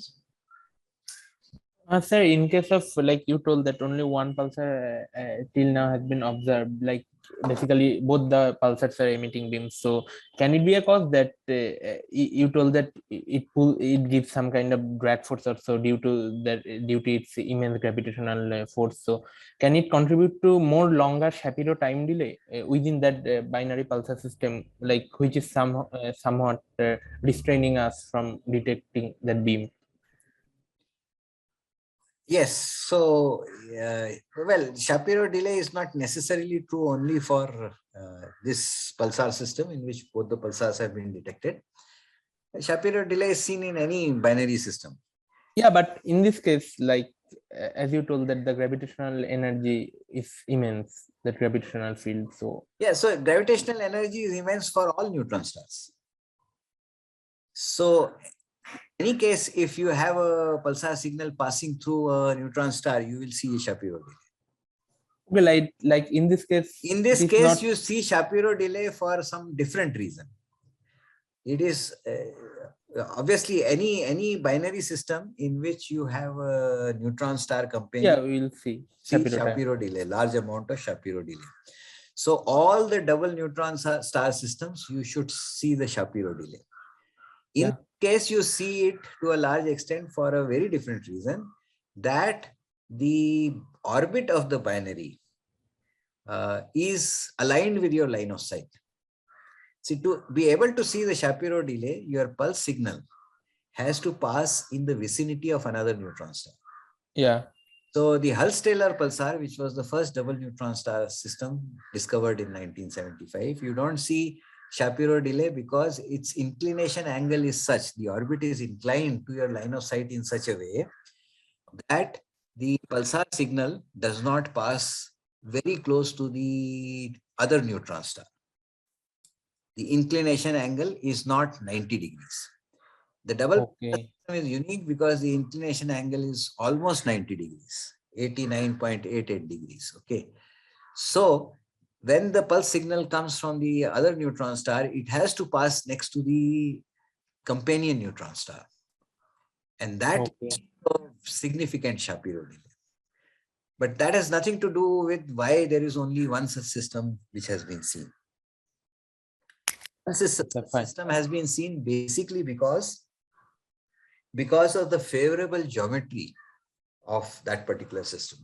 Sir, in case of, like you told that only one pulsar till now has been observed, like basically both the pulsars are emitting beams. So can it be a cause that you told that it gives some kind of drag force also due to its immense gravitational force? So can it contribute to more longer Shapiro time delay within that binary pulsar system, like which is somewhat restraining us from detecting that beam? Yes, so well, Shapiro delay is not necessarily true only for this pulsar system in which both the pulsars have been detected. Shapiro delay is seen in any binary system. Yeah, but in this case, like as you told that the gravitational energy is immense, that gravitational field. So yeah, so gravitational energy is immense for all neutron stars. So in any case, if you have a pulsar signal passing through a neutron star, you will see a Shapiro delay. Well, like in this case, you see Shapiro delay for some different reason. It is obviously any binary system in which you have a neutron star companion. Yeah, we will see Shapiro delay, large amount of Shapiro delay. So all the double neutron star systems, you should see the Shapiro delay. In case you see it to a large extent for a very different reason, that the orbit of the binary is aligned with your line of sight. See, to be able to see the Shapiro delay, your pulse signal has to pass in the vicinity of another neutron star. Yeah. So the Hull-Stellar pulsar, which was the first double neutron star system discovered in 1975, you don't see Shapiro delay because its inclination angle is such, the orbit is inclined to your line of sight in such a way that the pulsar signal does not pass very close to the other neutron star. The inclination angle is not 90 degrees. The double system is unique because the inclination angle is almost 90 degrees, 89.88 degrees. Okay. So when the pulse signal comes from the other neutron star, it has to pass next to the companion neutron star. And that is a significant Shapiro delay. But that has nothing to do with why there is only one such system which has been seen. This system has been seen basically because of the favorable geometry of that particular system.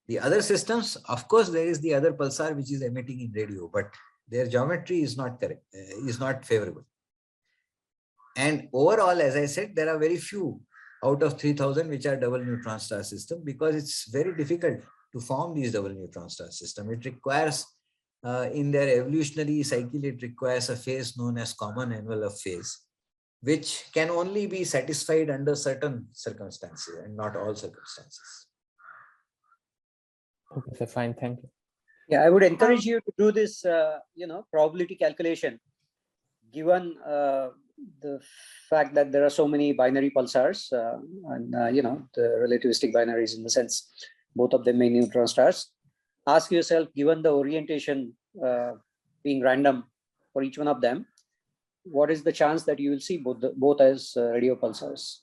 The other systems, of course, there is the other pulsar which is emitting in radio, but their geometry is not correct, is not favorable. And overall, as I said, there are very few out of 3,000 which are double neutron star system because it's very difficult to form these double neutron star system. It requires, in their evolutionary cycle, it requires a phase known as common envelope phase, which can only be satisfied under certain circumstances and not all circumstances. Okay, so fine, thank you. Yeah, I would encourage you to do this, probability calculation, given the fact that there are so many binary pulsars and the relativistic binaries, in the sense both of them being neutron stars. Ask yourself, given the orientation being random for each one of them, what is the chance that you will see both as radio pulsars?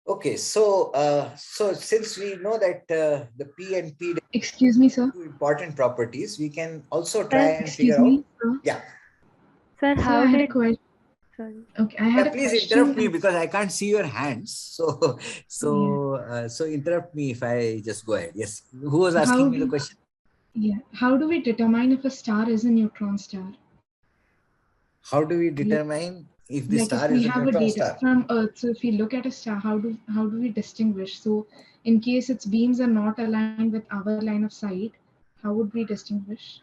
Okay, so since we know that the P and P Excuse me, sir. two important properties, we can also try and Excuse figure me, out. sir. Yeah. Sir, Sir, how I had a did, question. sorry. Okay, I had a Please question. interrupt me because I can't see your hands. So interrupt me if I just go ahead. Yes. Who was asking me the question? Yeah. How do we determine if a star is a neutron star? How do we determine if the Like star if we is a have a neutron data star? from Earth, so if we look at a star, how do we distinguish? So in case its beams are not aligned with our line of sight, how would we distinguish?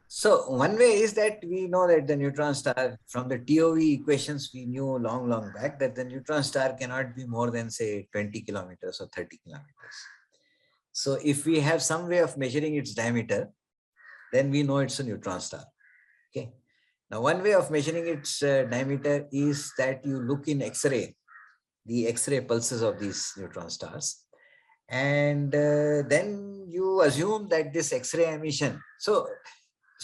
So one way is that we know that the neutron star, from the TOV equations, we knew long back that the neutron star cannot be more than, say, 20 kilometers or 30 kilometers. So if we have some way of measuring its diameter, then we know it's a neutron star. Okay. Now, one way of measuring its diameter is that you look in X-ray, the X-ray pulses of these neutron stars. And then you assume that this X-ray emission. So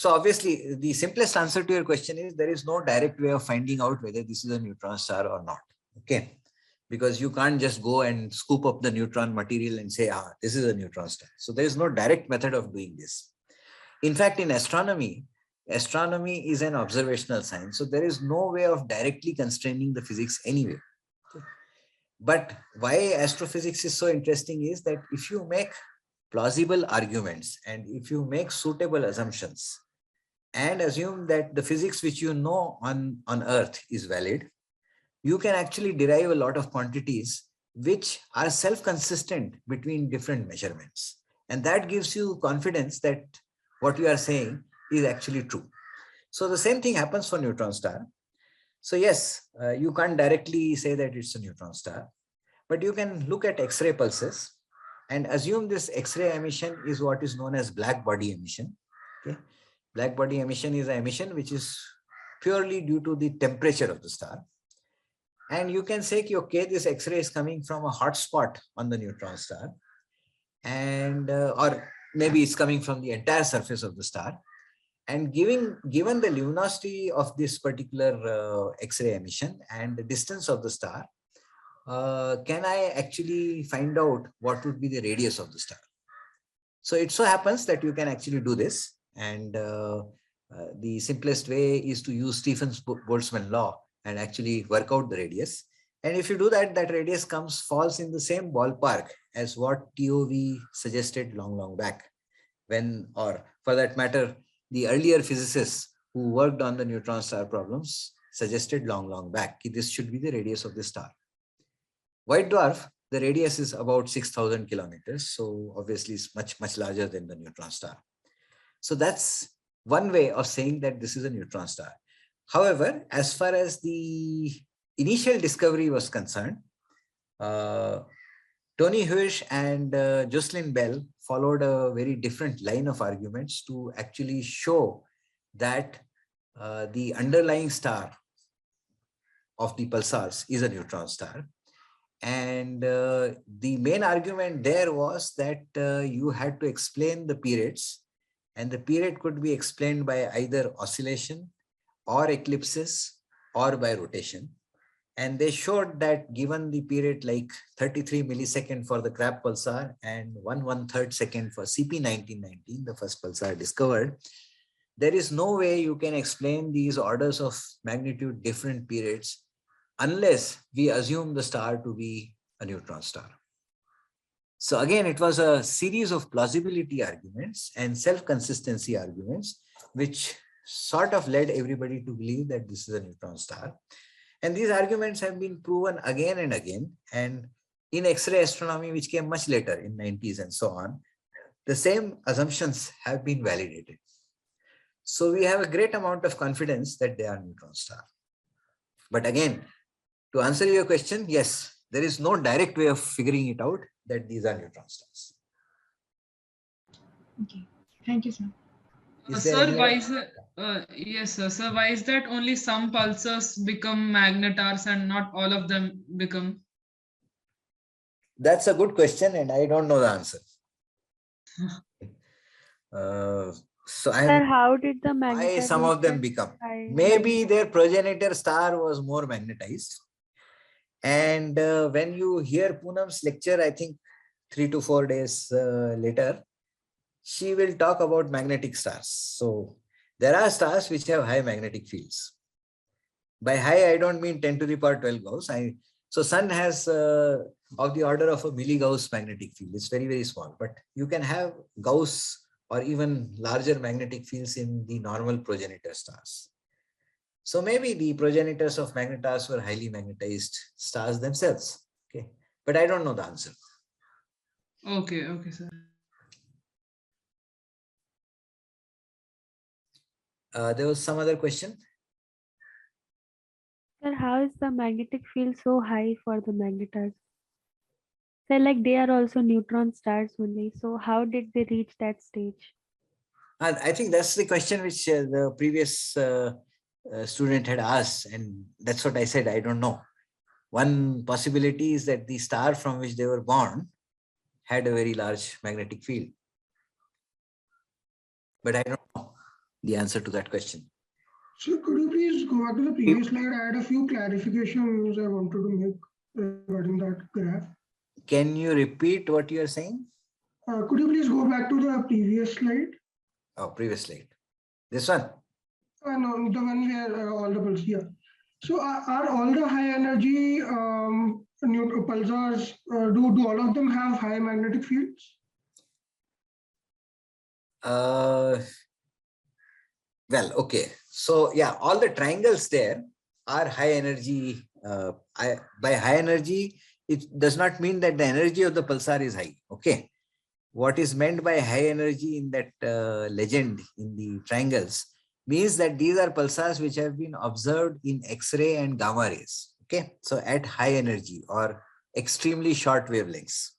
obviously, the simplest answer to your question is there is no direct way of finding out whether this is a neutron star or not. Okay. Because you can't just go and scoop up the neutron material and say, this is a neutron star. So there is no direct method of doing this. In fact, in astronomy is an observational science. So there is no way of directly constraining the physics anyway. Okay. But why astrophysics is so interesting is that if you make plausible arguments and if you make suitable assumptions and assume that the physics which you know on Earth is valid, you can actually derive a lot of quantities which are self-consistent between different measurements. And that gives you confidence that what you are saying is actually true. So the same thing happens for neutron star. So yes, you can't directly say that it's a neutron star, but you can look at X-ray pulses and assume this X-ray emission is what is known as black body emission. Okay. Black body emission is an emission which is purely due to the temperature of the star. And you can say, okay, this X-ray is coming from a hot spot on the neutron star, and or maybe it's coming from the entire surface of the star. And given the luminosity of this particular X-ray emission and the distance of the star, can I actually find out what would be the radius of the star? So it so happens that you can actually do this. And the simplest way is to use Stephen-Boltzmann law and actually work out the radius. And if you do that, that radius falls in the same ballpark as what TOV suggested long back. When, or for that matter, the earlier physicists who worked on the neutron star problems suggested long back. This should be the radius of the star. White dwarf, the radius is about 6,000 kilometers. So obviously it's much larger than the neutron star. So that's one way of saying that this is a neutron star. However, as far as the initial discovery was concerned, Tony Huish and Jocelyn Bell followed a very different line of arguments to actually show that the underlying star of the pulsars is a neutron star. And the main argument there was that you had to explain the periods, and the period could be explained by either oscillation or eclipses or by rotation. And they showed that given the period like 33 millisecond for the Crab pulsar and 1/1/3 second for CP1919, the first pulsar discovered, there is no way you can explain these orders of magnitude different periods unless we assume the star to be a neutron star. So again, it was a series of plausibility arguments and self-consistency arguments, which sort of led everybody to believe that this is a neutron star. And these arguments have been proven again and again. And in X-ray astronomy, which came much later in 90s and so on, the same assumptions have been validated. So we have a great amount of confidence that they are neutron star. But again, to answer your question, yes, there is no direct way of figuring it out that these are neutron stars. Okay, thank you, sir. Is there Sir, any why other? is that? Yes, sir. Sir, why is that only some pulsars become magnetars and not all of them become? That's a good question, and I don't know the answer. So Sir, I'm how did the why magnetar some reach of them that become. high Maybe energy? their progenitor star was more magnetized. And when you hear Poonam's lecture, I think 3 to 4 days later, she will talk about magnetic stars. So there are stars which have high magnetic fields. By high, I don't mean 10 to the power 12 Gauss. So sun has of the order of a milligauss magnetic field. It's very, very small, but you can have Gauss or even larger magnetic fields in the normal progenitor stars. So maybe the progenitors of magnetars were highly magnetized stars themselves. Okay, but I don't know the answer. Okay, okay, sir. There was some other question. Sir, how is the magnetic field so high for the magnetars? Sir, like they are also neutron stars only. So how did they reach that stage? And I think that's the question which the previous student had asked, and that's what I said. I don't know. One possibility is that the star from which they were born had a very large magnetic field, but I don't know the answer to that question. So could you please go back to the previous slide? I had a few clarifications I wanted to make regarding that graph. Can you repeat what you are saying? Could you please go back to the previous slide? Oh, previous slide. This one? No, the one where all the pulses, yeah. So are all the high energy pulsars, do all of them have high magnetic fields? Well, okay. So yeah, all the triangles there are high energy. By high energy, it does not mean that the energy of the pulsar is high. Okay. What is meant by high energy in that legend in the triangles means that these are pulsars which have been observed in X-ray and gamma rays. Okay. So at high energy or extremely short wavelengths.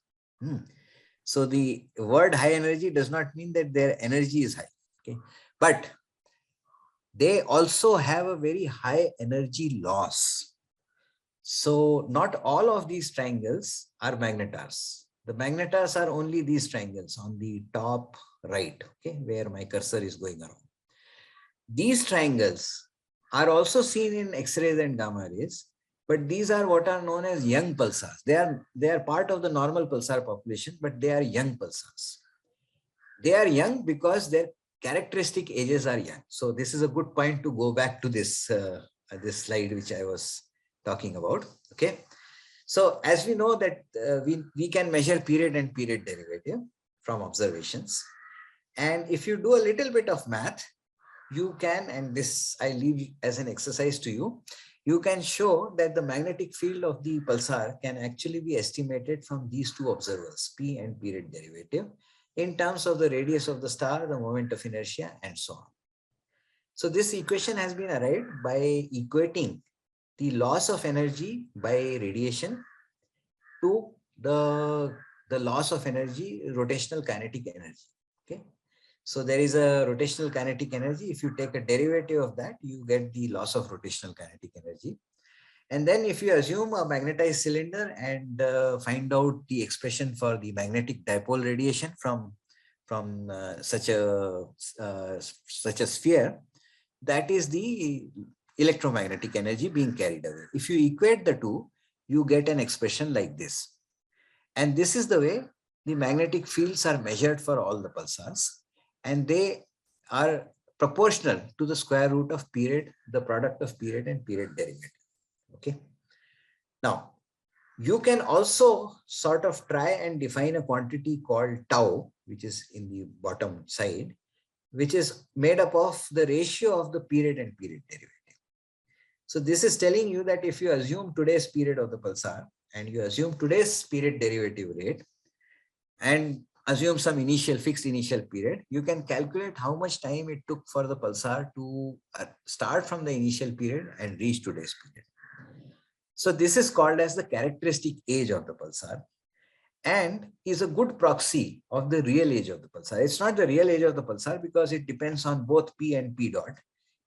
So the word high energy does not mean that their energy is high. Okay. But they also have a very high energy loss. So not all of these triangles are magnetars. The magnetars are only these triangles on the top right, okay, where my cursor is going around. These triangles are also seen in X-rays and gamma rays, but these are what are known as young pulsars. They are part of the normal pulsar population, but they are young pulsars. They are young because their characteristic ages are young. So this is a good point to go back to this, this slide which I was talking about. Okay. So as we know that we can measure period and period derivative from observations. And if you do a little bit of math, you can, and this I leave as an exercise to you, you can show that the magnetic field of the pulsar can actually be estimated from these two observers, P and period derivative, in terms of the radius of the star, the moment of inertia, and so on. So this equation has been arrived by equating the loss of energy by radiation to the loss of energy, rotational kinetic energy. Okay. So there is a rotational kinetic energy. If you take a derivative of that, you get the loss of rotational kinetic energy. And then if you assume a magnetized cylinder and find out the expression for the magnetic dipole radiation from such a sphere, that is the electromagnetic energy being carried away. If you equate the two, you get an expression like this. And this is the way the magnetic fields are measured for all the pulsars. And they are proportional to the square root of period, the product of period and period derivative. Okay. Now, you can also sort of try and define a quantity called tau, which is in the bottom side, which is made up of the ratio of the period and period derivative. So this is telling you that if you assume today's period of the pulsar and you assume today's period derivative rate and assume some fixed initial period, you can calculate how much time it took for the pulsar to start from the initial period and reach today's period. So this is called as the characteristic age of the pulsar. and is a good proxy of the real age of the pulsar. It's not the real age of the pulsar because it depends on both P and P dot.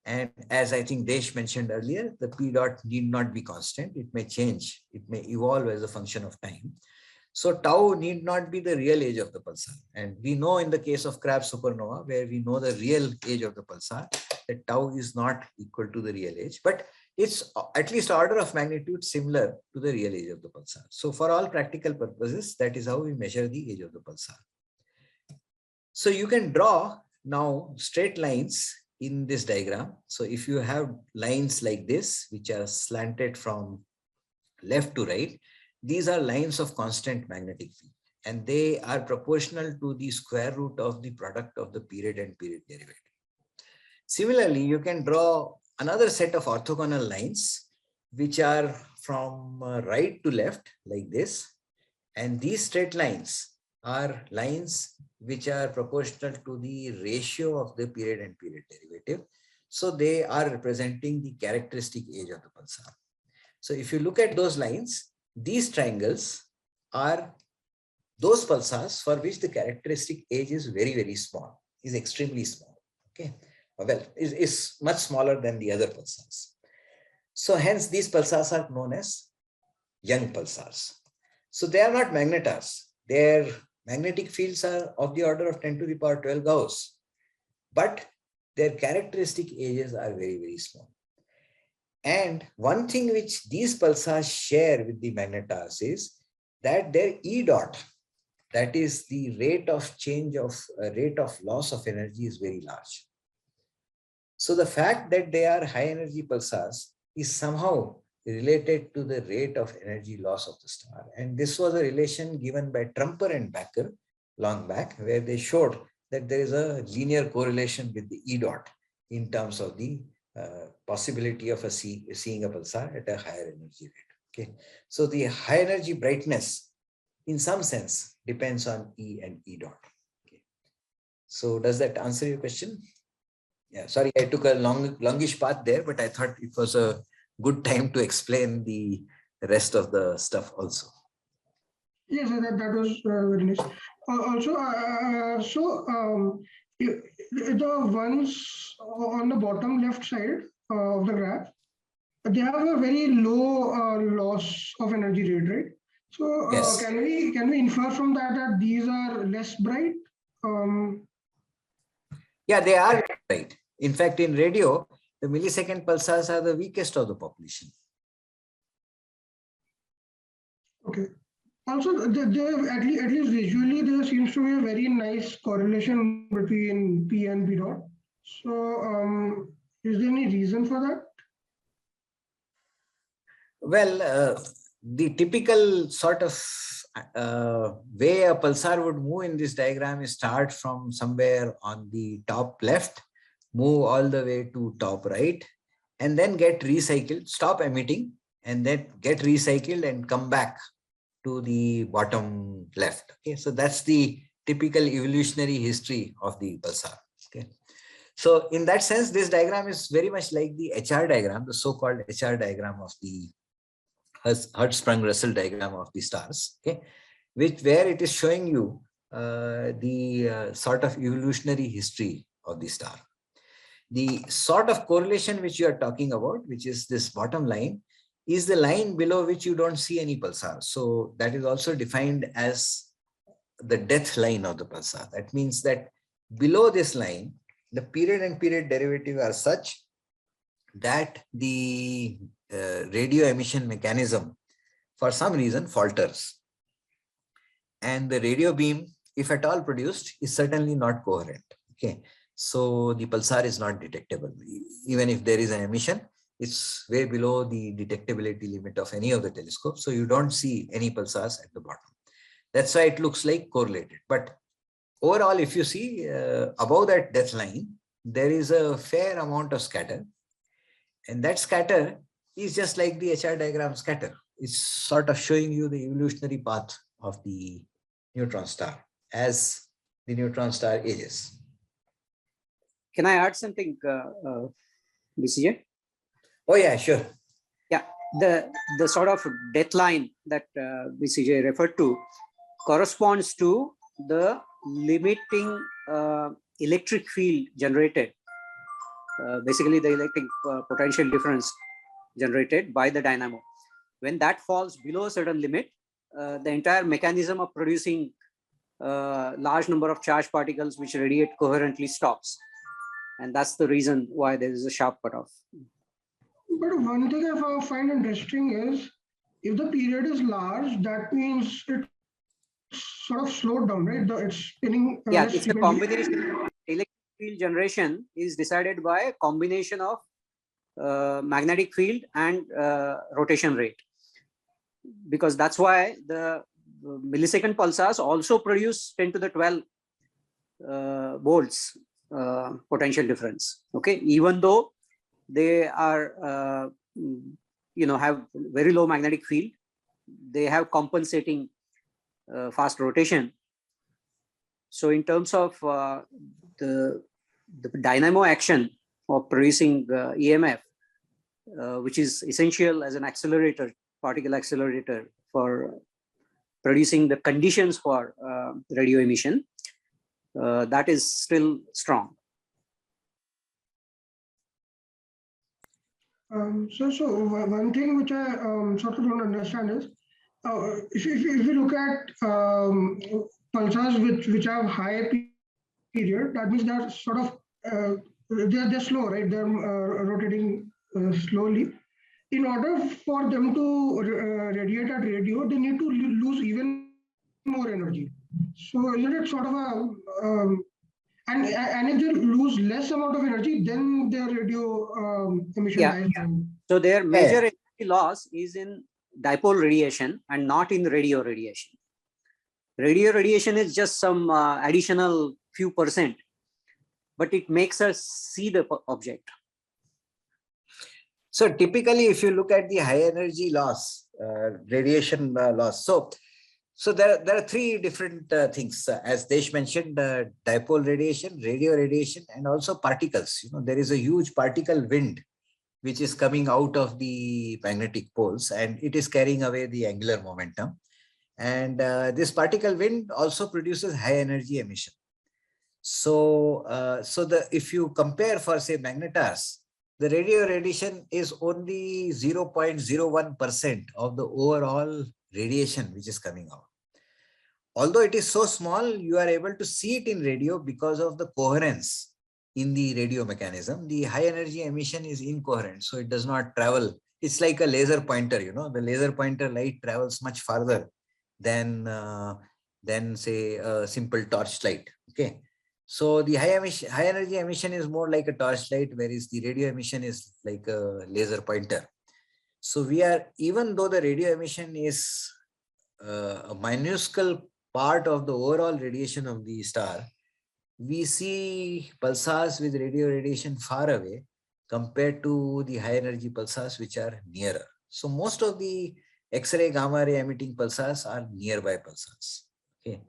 And as I think Desh mentioned earlier, the P dot need not be constant. It may change. It may evolve as a function of time. So tau need not be the real age of the pulsar. And we know in the case of Crab supernova, where we know the real age of the pulsar, that tau is not equal to the real age, but it's at least order of magnitude similar to the real age of the pulsar. So for all practical purposes, that is how we measure the age of the pulsar. So you can draw now straight lines in this diagram. So if you have lines like this, which are slanted from left to right, these are lines of constant magnetic field, and they are proportional to the square root of the product of the period and period derivative. Similarly, you can draw another set of orthogonal lines, which are from right to left like this. And these straight lines are lines which are proportional to the ratio of the period and period derivative. So they are representing the characteristic age of the pulsar. So if you look at those lines, these triangles are those pulsars for which the characteristic age is very, very small, is extremely small. Okay, well, is much smaller than the other pulsars. So hence these pulsars are known as young pulsars. So they are not magnetars. Their magnetic fields are of the order of 10 to the power 12 Gauss, but their characteristic ages are very, very small. And one thing which these pulsars share with the magnetars is that their E dot, that is the rate of change of rate of loss of energy, is very large. So the fact that they are high energy pulsars is somehow related to the rate of energy loss of the star. And this was a relation given by Trumper and Backer long back, where they showed that there is a linear correlation with the E dot in terms of the possibility of seeing a pulsar at a higher energy rate. Okay, so the high energy brightness, in some sense, depends on E and E dot. Okay, so does that answer your question? Yeah, sorry, I took a longish path there, but I thought it was a good time to explain the rest of the stuff also. Yes, that was very nice. The ones on the bottom left side of the graph, they have a very low loss of energy rate, right? So yes. Can we infer from that these are less bright? Yeah, they are right. In fact, in radio, the millisecond pulsars are the weakest of the population. Okay. Also, they at least visually, there seems to be a very nice correlation between P and P dot. So, is there any reason for that? Well, the typical sort of way a pulsar would move in this diagram is start from somewhere on the top left, move all the way to top right, and then get recycled, stop emitting, and then get recycled and come back to the bottom left. Okay, so that's the typical evolutionary history of the pulsar. Okay, so in that sense, this diagram is very much like the HR diagram, the so-called HR diagram of the Hertzsprung-Russell diagram of the stars. Okay, where it is showing you the sort of evolutionary history of the star. The sort of correlation which you are talking about, which is this bottom line, is the line below which you don't see any pulsar. So that is also defined as the death line of the pulsar. That means that below this line, the period and period derivative are such that the radio emission mechanism, for some reason, falters. And the radio beam, if at all produced, is certainly not coherent. Okay, so the pulsar is not detectable. Even if there is an emission, it's way below the detectability limit of any of the telescopes. So you don't see any pulsars at the bottom. That's why it looks like correlated. But overall, if you see above that death line, there is a fair amount of scatter. And that scatter is just like the HR diagram scatter. It's sort of showing you the evolutionary path of the neutron star as the neutron star ages. Can I add something, BCJ? Oh yeah, sure. Yeah, the sort of death line that BCJ referred to corresponds to the limiting electric field generated, basically the electric potential difference generated by the dynamo. When that falls below a certain limit, the entire mechanism of producing large number of charged particles which radiate coherently stops. And that's the reason why there is a sharp cutoff. But one thing I find interesting is, if the period is large, that means it's sort of slowed down, right? It's spinning. Yeah, it's a combination. Electric field generation is decided by a combination of magnetic field and rotation rate. Because that's why the millisecond pulsars also produce 10 to the 12 volts potential difference. Okay, even though they are have very low magnetic field, they have compensating fast rotation. So in terms of the dynamo action of producing EMF, which is essential as an accelerator, particle accelerator, for producing the conditions for radio emission, that is still strong. So one thing which I sort of don't understand is, if you look at pulsars which have high period, that means they're sort of they're slow, right? They're rotating slowly. In order for them to radiate at radio, they need to lose even more energy. So isn't it sort of a and if they lose less amount of energy, then their radio emission dies down. So their major energy loss is in dipole radiation and not in radio radiation. Radio radiation is just some additional few %, but it makes us see the object. So typically, if you look at the high energy loss, radiation loss, so there are three different things. As Desh mentioned, dipole radiation, radio radiation, and also particles. There is a huge particle wind which is coming out of the magnetic poles, and it is carrying away the angular momentum. And this particle wind also produces high energy emission. So, if you compare for say magnetars, the radio radiation is only 0.01% of the overall radiation which is coming out. Although it is so small, you are able to see it in radio because of the coherence in the radio mechanism. The high energy emission is incoherent, so it does not travel. It's like a laser pointer, the laser pointer light travels much farther than say a simple torchlight. Okay. So the high energy emission is more like a torchlight, whereas the radio emission is like a laser pointer. So even though the radio emission is a minuscule part of the overall radiation of the star, we see pulsars with radio radiation far away compared to the high energy pulsars which are nearer. So most of the X-ray, gamma ray emitting pulsars are nearby pulsars. Okay.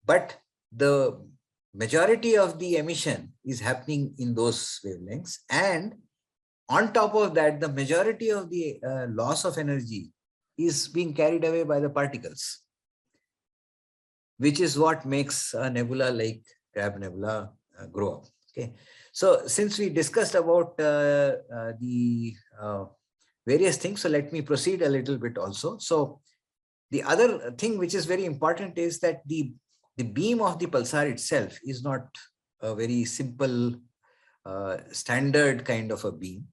But the majority of the emission is happening in those wavelengths, and on top of that, the majority of the loss of energy is being carried away by the particles, which is what makes a nebula like Crab Nebula grow up. Okay, so since we discussed about the various things, so let me proceed a little bit also. So the other thing which is very important is that the beam of the pulsar itself is not a very simple standard kind of a beam.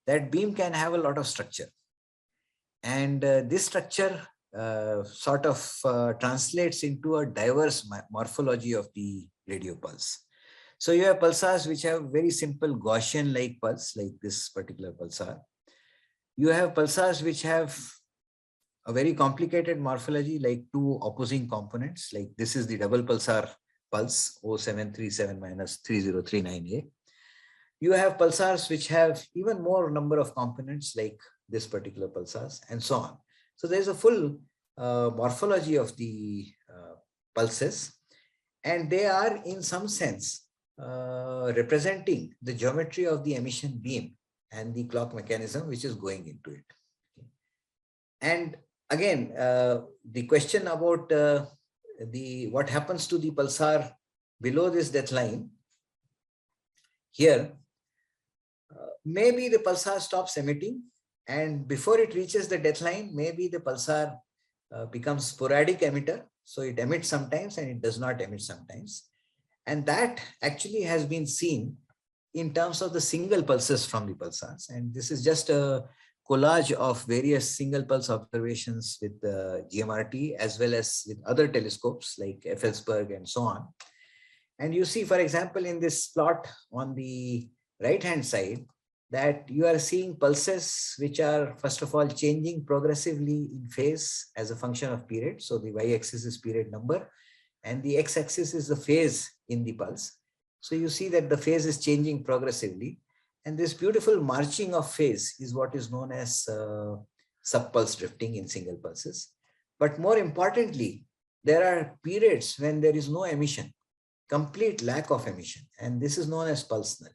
That beam can have a lot of structure, and this structure sort of translates into a diverse morphology of the radio pulse. So you have pulsars which have very simple Gaussian-like pulse, like this particular pulsar. You have pulsars which have a very complicated morphology, like two opposing components, like this is the double pulsar pulse 0737-3039A. You have pulsars which have even more number of components, like this particular pulsars, and so on. So there's a full morphology of the pulses, and they are in some sense representing the geometry of the emission beam and the clock mechanism which is going into it. And again, the question about what happens to the pulsar below this death line, here, maybe the pulsar stops emitting, and before it reaches the death line, maybe the pulsar becomes sporadic emitter. So it emits sometimes and it does not emit sometimes. And that actually has been seen in terms of the single pulses from the pulsars. And this is just a collage of various single pulse observations with the GMRT as well as with other telescopes like Effelsberg and so on. And you see, for example, in this plot on the right-hand side, that you are seeing pulses which are, first of all, changing progressively in phase as a function of period. So the y-axis is period number, and the x-axis is the phase in the pulse. So you see that the phase is changing progressively. And this beautiful marching of phase is what is known as subpulse drifting in single pulses. But more importantly, there are periods when there is no emission, complete lack of emission, and this is known as pulse nulling.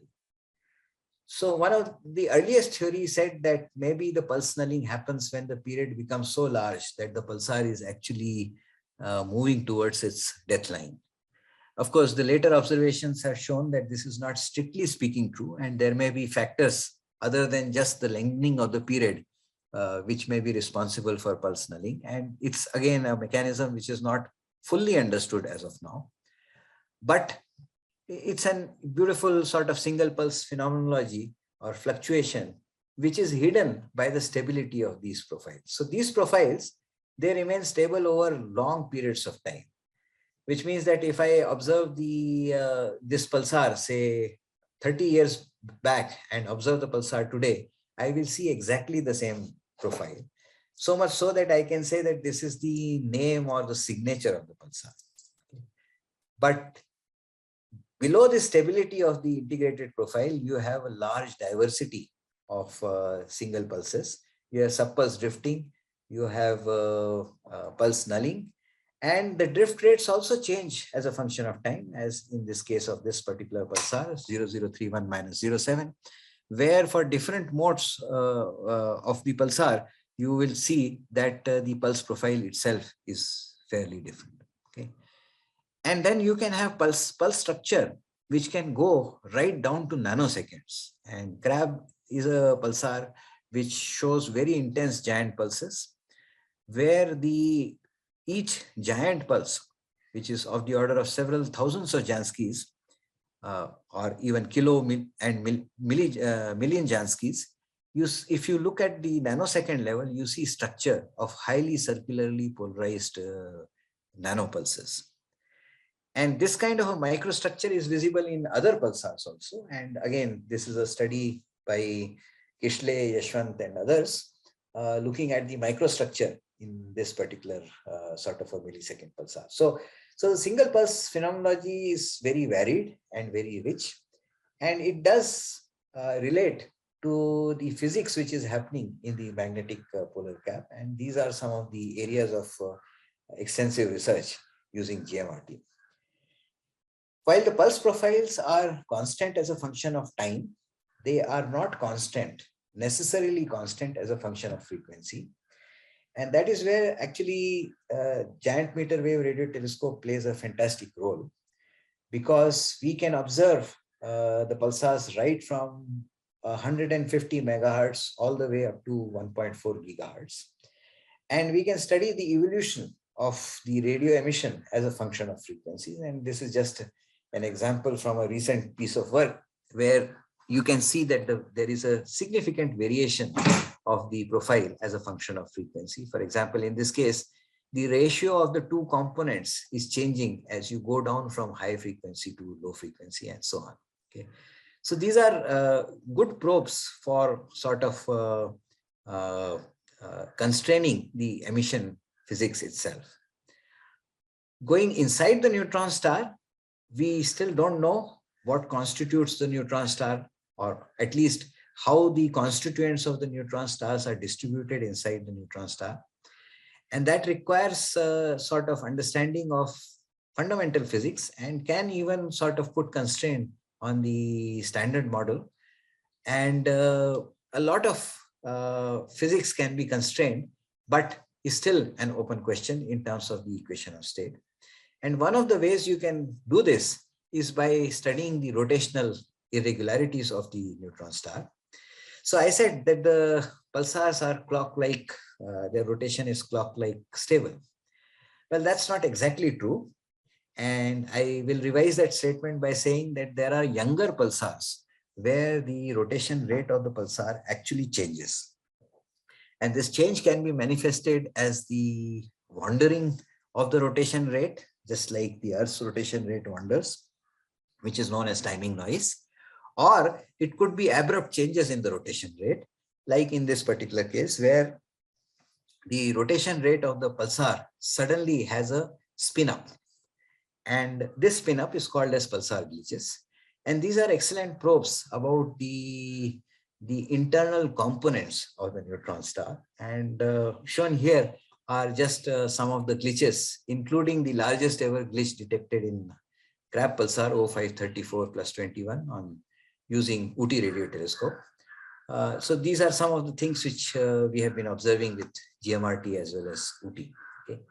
So one of the earliest theories said that maybe the pulse nulling happens when the period becomes so large that the pulsar is actually moving towards its death line. Of course, the later observations have shown that this is not strictly speaking true, and there may be factors other than just the lengthening of the period which may be responsible for pulse nulling. And it's again a mechanism which is not fully understood as of now. But it's a beautiful sort of single pulse phenomenology or fluctuation, which is hidden by the stability of these profiles. So these profiles, they remain stable over long periods of time, which means that if I observe this pulsar, say 30 years back, and observe the pulsar today, I will see exactly the same profile. So much so that I can say that this is the name or the signature of the pulsar. But below the stability of the integrated profile, you have a large diversity of single pulses. You have subpulse drifting, you have pulse nulling, and the drift rates also change as a function of time, as in this case of this particular pulsar, 0031 minus 07, where for different modes of the pulsar, you will see that the pulse profile itself is fairly different. Okay. And then you can have pulse structure, which can go right down to nanoseconds. And CRAB is a pulsar which shows very intense giant pulses, where each giant pulse, which is of the order of several thousands of Janskis, or even million Janskis, if you look at the nanosecond level, you see structure of highly circularly polarized nanopulses. And this kind of a microstructure is visible in other pulsars also. And again, this is a study by Kishle, Yashwant, and others looking at the microstructure in this particular sort of a millisecond pulsar. So the single pulse phenomenology is very varied and very rich, and it does relate to the physics which is happening in the magnetic polar cap. And these are some of the areas of extensive research using GMRT. While the pulse profiles are constant as a function of time, they are not necessarily constant as a function of frequency. And that is where actually giant meter wave radio telescope plays a fantastic role, because we can observe the pulsars right from 150 megahertz all the way up to 1.4 gigahertz. And we can study the evolution of the radio emission as a function of frequencies. And this is just an example from a recent piece of work where you can see that there is a significant variation of the profile as a function of frequency. For example, in this case, the ratio of the two components is changing as you go down from high frequency to low frequency and so on. Okay. So these are good probes for sort of constraining the emission physics itself. Going inside the neutron star, we still don't know what constitutes the neutron star, or at least how the constituents of the neutron stars are distributed inside the neutron star. And that requires sort of understanding of fundamental physics and can even sort of put constraint on the standard model. And a lot of physics can be constrained, but is still an open question in terms of the equation of state. And one of the ways you can do this is by studying the rotational irregularities of the neutron star. So I said that the pulsars are clock-like, their rotation is clock-like stable. Well, that's not exactly true. And I will revise that statement by saying that there are younger pulsars where the rotation rate of the pulsar actually changes. And this change can be manifested as the wandering of the rotation rate, just like the Earth's rotation rate wanders, which is known as timing noise. Or it could be abrupt changes in the rotation rate, like in this particular case, where the rotation rate of the pulsar suddenly has a spin up. And this spin up is called as pulsar glitches. And these are excellent probes about the internal components of the neutron star. And shown here are just some of the glitches, including the largest ever glitch detected in Crab pulsar 0534+21 on using UT radio telescope. So these are some of the things which we have been observing with GMRT as well as UT. Okay.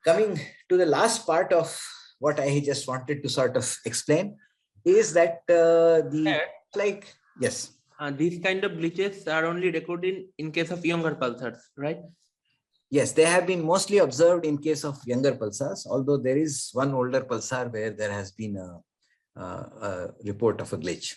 Coming to the last part of what I just wanted to sort of explain is that yes. These kind of glitches are only recorded in case of younger pulsars, right? Yes, they have been mostly observed in case of younger pulsars, although there is one older pulsar where there has been a report of a glitch.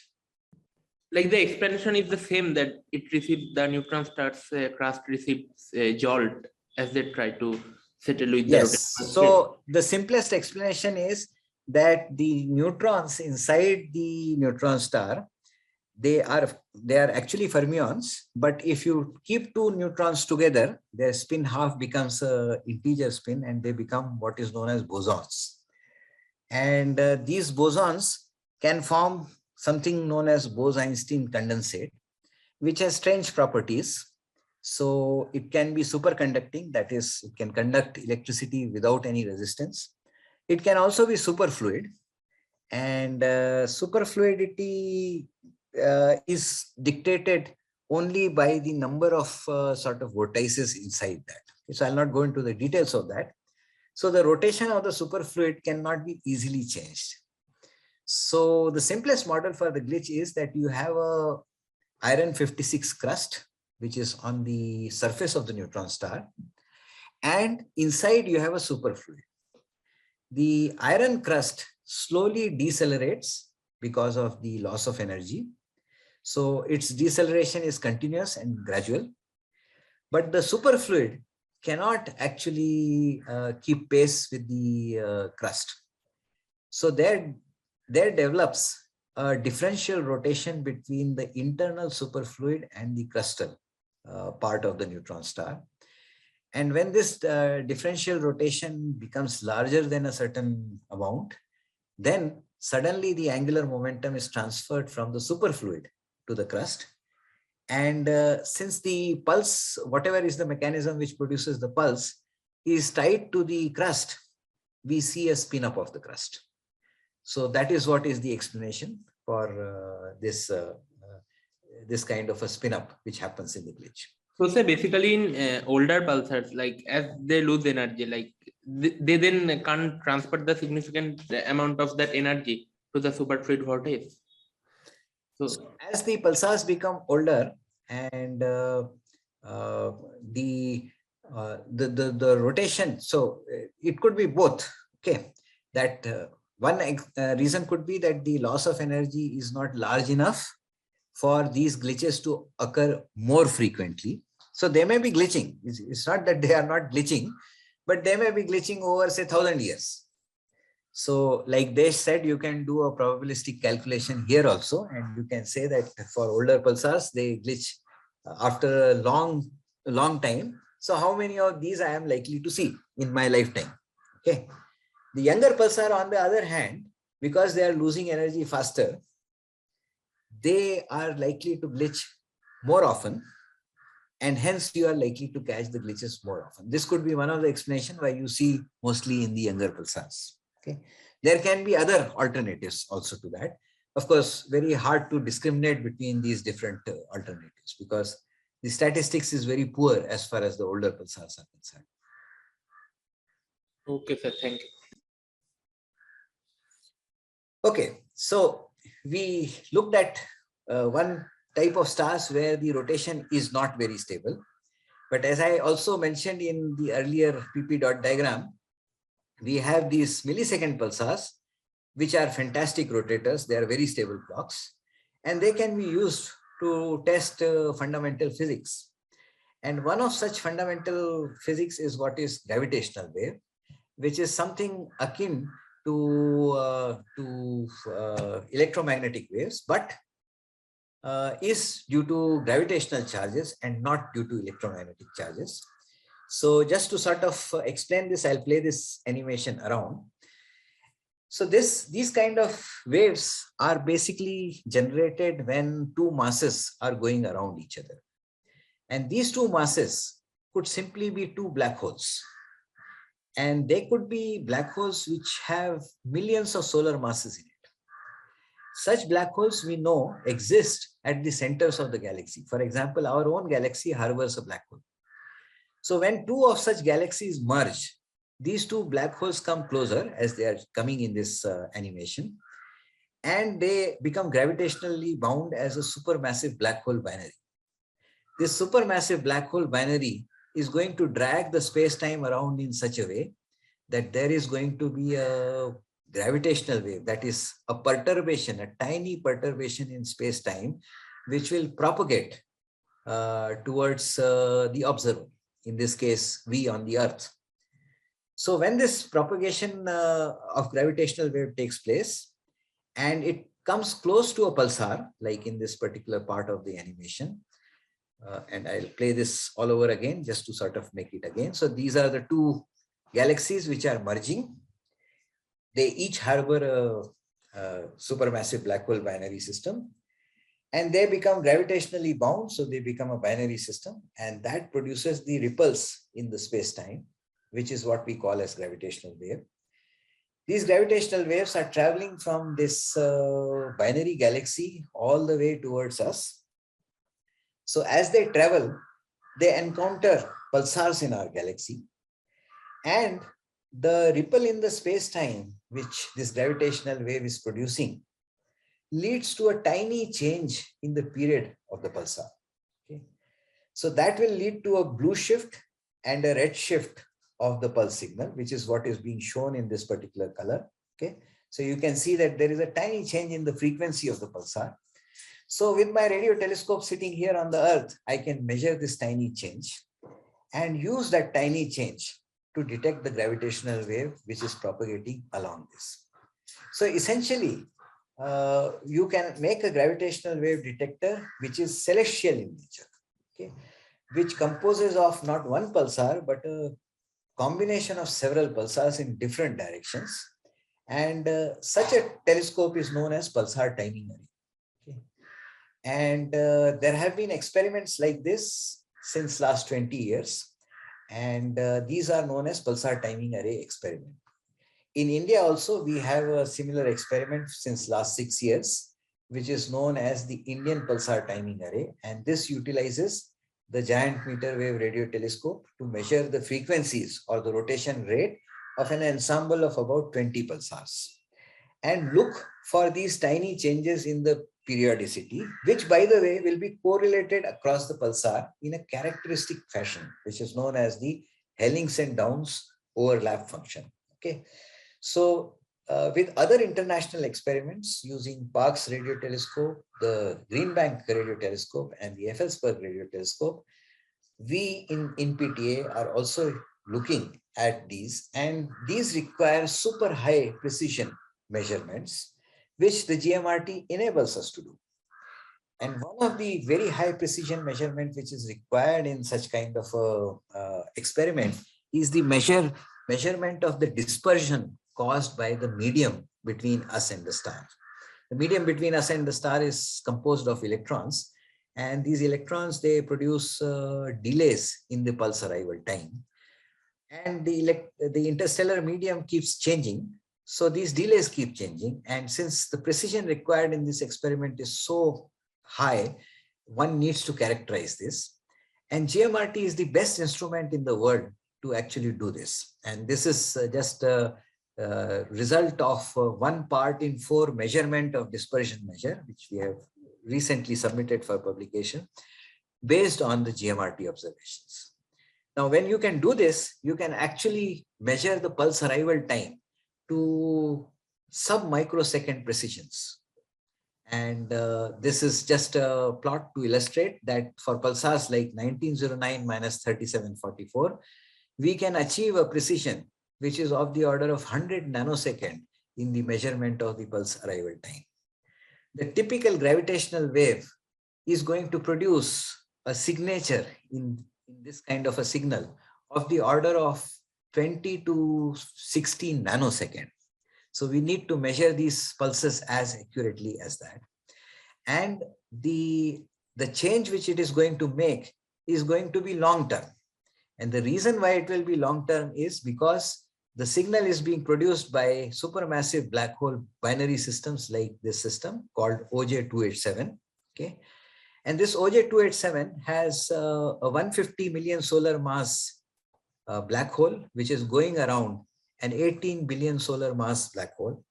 Like the explanation is the same, that it receives the neutron star's crust receives a jolt as they try to settle with the yes. So the simplest explanation is that the neutrons inside the neutron star, they are actually fermions, but if you keep two neutrons together, their spin half becomes an integer spin and they become what is known as bosons. And these bosons can form something known as Bose-Einstein condensate, which has strange properties. So it can be superconducting, that is, it can conduct electricity without any resistance. It can also be superfluid, and superfluidity is dictated only by the number of sort of vortices inside that. So I'll not go into the details of that. So the rotation of the superfluid cannot be easily changed. So the simplest model for the glitch is that you have a iron 56 crust, which is on the surface of the neutron star, and inside you have a superfluid. The iron crust slowly decelerates because of the loss of energy. So its deceleration is continuous and gradual, but the superfluid cannot actually keep pace with the crust. So there develops a differential rotation between the internal superfluid and the crustal part of the neutron star. And when this differential rotation becomes larger than a certain amount, then suddenly the angular momentum is transferred from the superfluid to the crust. And since the pulse, whatever is the mechanism which produces the pulse, is tied to the crust, we see a spin up of the crust. So that is what is the explanation for this kind of a spin up which happens in the glitch. So say basically in older pulsars, like as they lose energy, like they then can't transfer the significant amount of that energy to the superfluid vortex. So as the pulsars become older and the rotation, so it could be both. Okay, that one reason could be that the loss of energy is not large enough for these glitches to occur more frequently. So they may be glitching. It's not that they are not glitching, but they may be glitching over say 1,000 years. So like they said, you can do a probabilistic calculation here also, and you can say that for older pulsars, they glitch after a long time. So how many of these I am likely to see in my lifetime? Okay. The younger pulsar, on the other hand, because they are losing energy faster, they are likely to glitch more often, and hence you are likely to catch the glitches more often. This could be one of the explanations why you see mostly in the younger pulsars. Okay, there can be other alternatives also to that. Of course, very hard to discriminate between these different alternatives because the statistics is very poor as far as the older pulsars are concerned. Okay, sir. Thank you. Okay, so we looked at one type of stars where the rotation is not very stable. But as I also mentioned in the earlier PP dot diagram, we have these millisecond pulsars, which are fantastic rotators. They are very stable clocks, and they can be used to test fundamental physics. And one of such fundamental physics is what is gravitational wave, which is something akin to electromagnetic waves, but is due to gravitational charges and not due to electromagnetic charges. So just to sort of explain this, I'll play this animation around. So these kind of waves are basically generated when two masses are going around each other. And these two masses could simply be two black holes. And they could be black holes which have millions of solar masses in it. Such black holes we know exist at the centers of the galaxy. For example, our own galaxy harbors a black hole. So when two of such galaxies merge, these two black holes come closer as they are coming in this animation, and they become gravitationally bound as a supermassive black hole binary. This supermassive black hole binary is going to drag the space-time around in such a way that there is going to be a gravitational wave, that is a perturbation, a tiny perturbation in space-time, which will propagate towards the observer, in this case, we on the Earth. So when this propagation of gravitational wave takes place and it comes close to a pulsar, like in this particular part of the animation, and I'll play this all over again just to sort of make it again. So these are the two galaxies which are merging. They each harbor a supermassive black hole binary system, and they become gravitationally bound. So they become a binary system, and that produces the ripples in the space-time, which is what we call as gravitational wave. These gravitational waves are traveling from this binary galaxy all the way towards us. So as they travel, they encounter pulsars in our galaxy, and the ripple in the space-time which this gravitational wave is producing leads to a tiny change in the period of the pulsar. Okay. So that will lead to a blue shift and a red shift of the pulse signal, which is what is being shown in this particular color. Okay. So you can see that there is a tiny change in the frequency of the pulsar. So with my radio telescope sitting here on the Earth, I can measure this tiny change and use that tiny change to detect the gravitational wave which is propagating along this. So essentially, you can make a gravitational wave detector which is celestial in nature, okay, which composes of not one pulsar, but a combination of several pulsars in different directions. And such a telescope is known as pulsar timing array. Okay. And there have been experiments like this since last 20 years. And these are known as pulsar timing array experiment. In India also, we have a similar experiment since last 6 years, which is known as the Indian Pulsar Timing Array. And this utilizes the giant meter wave radio telescope to measure the frequencies or the rotation rate of an ensemble of about 20 pulsars, and look for these tiny changes in the periodicity, which by the way will be correlated across the pulsar in a characteristic fashion, which is known as the Hellings and Downs overlap function. Okay. So with other international experiments using Parkes radio telescope, the Green Bank radio telescope, and the Effelsberg radio telescope, we in PTA are also looking at these, and these require super high precision measurements, which the GMRT enables us to do. And one of the very high precision measurement which is required in such kind of a experiment is the measurement of the dispersion caused by the medium between us and the star. The medium between us and the star is composed of electrons, and these electrons, they produce delays in the pulse arrival time. And the interstellar medium keeps changing. So these delays keep changing. And since the precision required in this experiment is so high, one needs to characterize this. And GMRT is the best instrument in the world to actually do this. And this is just a result of 1 part in 4 measurement of dispersion measure, which we have recently submitted for publication based on the GMRT observations. Now, when you can do this, you can actually measure the pulse arrival time to sub-microsecond precisions. And this is just a plot to illustrate that for pulsars like 1909 minus 3744, we can achieve a precision which is of the order of 100 nanosecond in the measurement of the pulse arrival time. The typical gravitational wave is going to produce a signature in this kind of a signal of the order of 20 to 60 nanosecond. So we need to measure these pulses as accurately as that. And the change which it is going to make is going to be long term. And the reason why it will be long term is because the signal is being produced by supermassive black hole binary systems like this system called OJ287. Okay. And this OJ287 has a 150 million solar mass black hole, which is going around an 18 billion solar mass black hole.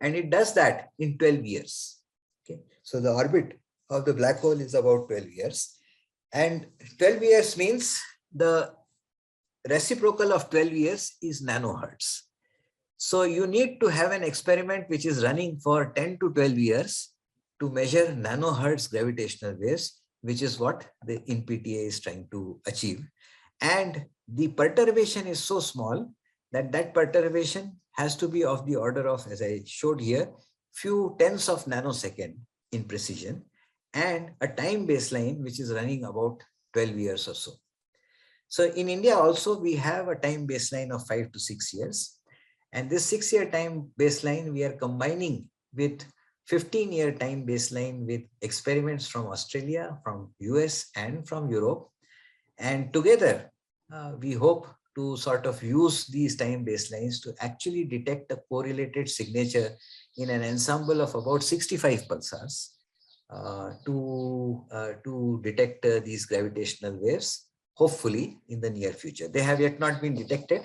And it does that in 12 years. Okay. So the orbit of the black hole is about 12 years. And 12 years means the reciprocal of 12 years is nanohertz. So you need to have an experiment which is running for 10 to 12 years to measure nanohertz gravitational waves, which is what the NPTA is trying to achieve. And the perturbation is so small that that perturbation has to be of the order of, as I showed here, few tenths of nanosecond in precision and a time baseline which is running about 12 years or so. So in India also we have a time baseline of 5 to 6 years, and this 6-year time baseline we are combining with 15-year time baseline with experiments from Australia, from US and from Europe, and together we hope to sort of use these time baselines to actually detect a correlated signature in an ensemble of about 65 pulsars to detect these gravitational waves, hopefully in the near future. They have yet not been detected.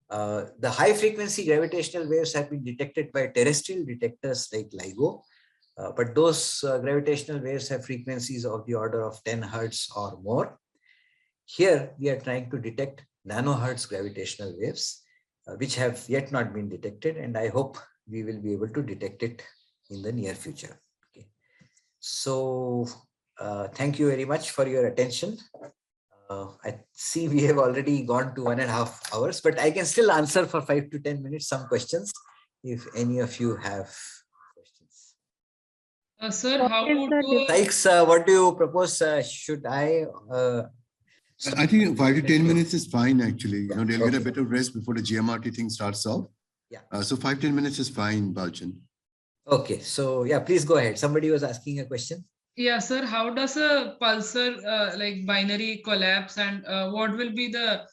The high frequency gravitational waves have been detected by terrestrial detectors like LIGO, but those gravitational waves have frequencies of the order of 10 hertz or more. Here we are trying to detect nanohertz gravitational waves, which have yet not been detected, and I hope we will be able to detect it in the near future. Okay. So thank you very much for your attention. I see we have already gone to 1.5 hours, but I can still answer for 5 to 10 minutes some questions if any of you have questions. Sir, how would you... Sykes, what do you propose? Should I think 5 to 10 minutes is fine, actually. You know, they'll get a bit of rest before the GMRT thing starts off. Yeah. So 5 to 10 minutes is fine, Balchan. Okay. So yeah, please go ahead. Somebody was asking a question. Yeah, sir. How does a pulsar like binary collapse, and what will be the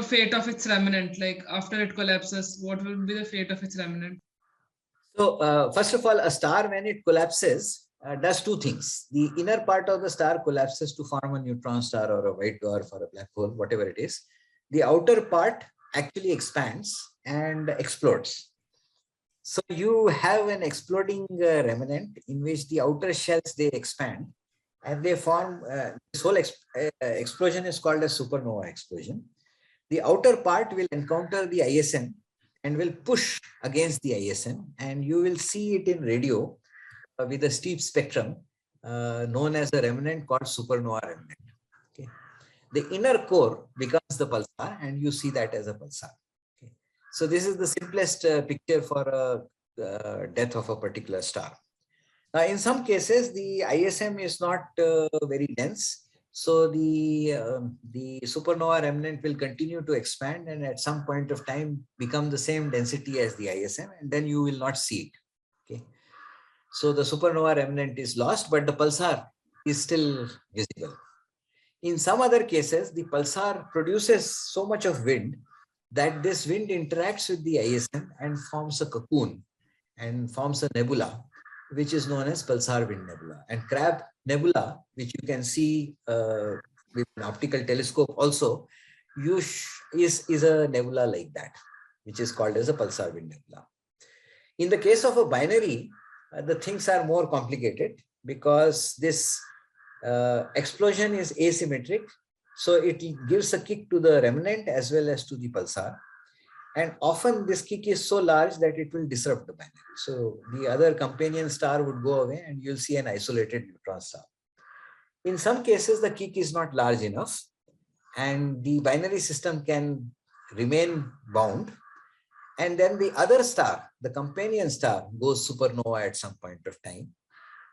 fate of its remnant? Like after it collapses, what will be the fate of its remnant? So first of all, a star when it collapses does two things. The inner part of the star collapses to form a neutron star or a white dwarf or a black hole, whatever it is. The outer part actually expands and explodes. So you have an exploding remnant in which the outer shells, they expand and they form, this whole explosion is called a supernova explosion. The outer part will encounter the ISM and will push against the ISM, and you will see it in radio with a steep spectrum known as a remnant called supernova remnant. Okay. The inner core becomes the pulsar and you see that as a pulsar. Okay. So this is the simplest picture for a death of a particular star. Now in some cases the ISM is not very dense, so the supernova remnant will continue to expand and at some point of time become the same density as the ISM, and then you will not see it. Okay. So the supernova remnant is lost, but the pulsar is still visible. In some other cases, the pulsar produces so much of wind that this wind interacts with the ISM and forms a cocoon and forms a nebula, which is known as pulsar wind nebula. And Crab nebula, which you can see with an optical telescope also, is a nebula like that, which is called as a pulsar wind nebula. In the case of a binary, the things are more complicated because this explosion is asymmetric. So it gives a kick to the remnant as well as to the pulsar. And often this kick is so large that it will disrupt the binary. So the other companion star would go away and you'll see an isolated neutron star. In some cases, the kick is not large enough and the binary system can remain bound. And then the other star, the companion star, goes supernova at some point of time.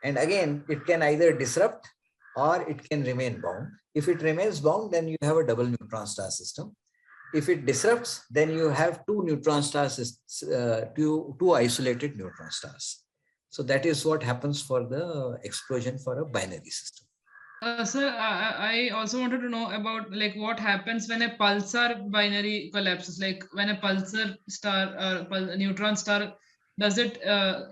And again, it can either disrupt or it can remain bound. If it remains bound, then you have a double neutron star system. If it disrupts, then you have two neutron stars, two isolated neutron stars. So that is what happens for the explosion for a binary system. Sir, I also wanted to know about like what happens when a pulsar binary collapses, like when a pulsar star or a neutron star, does it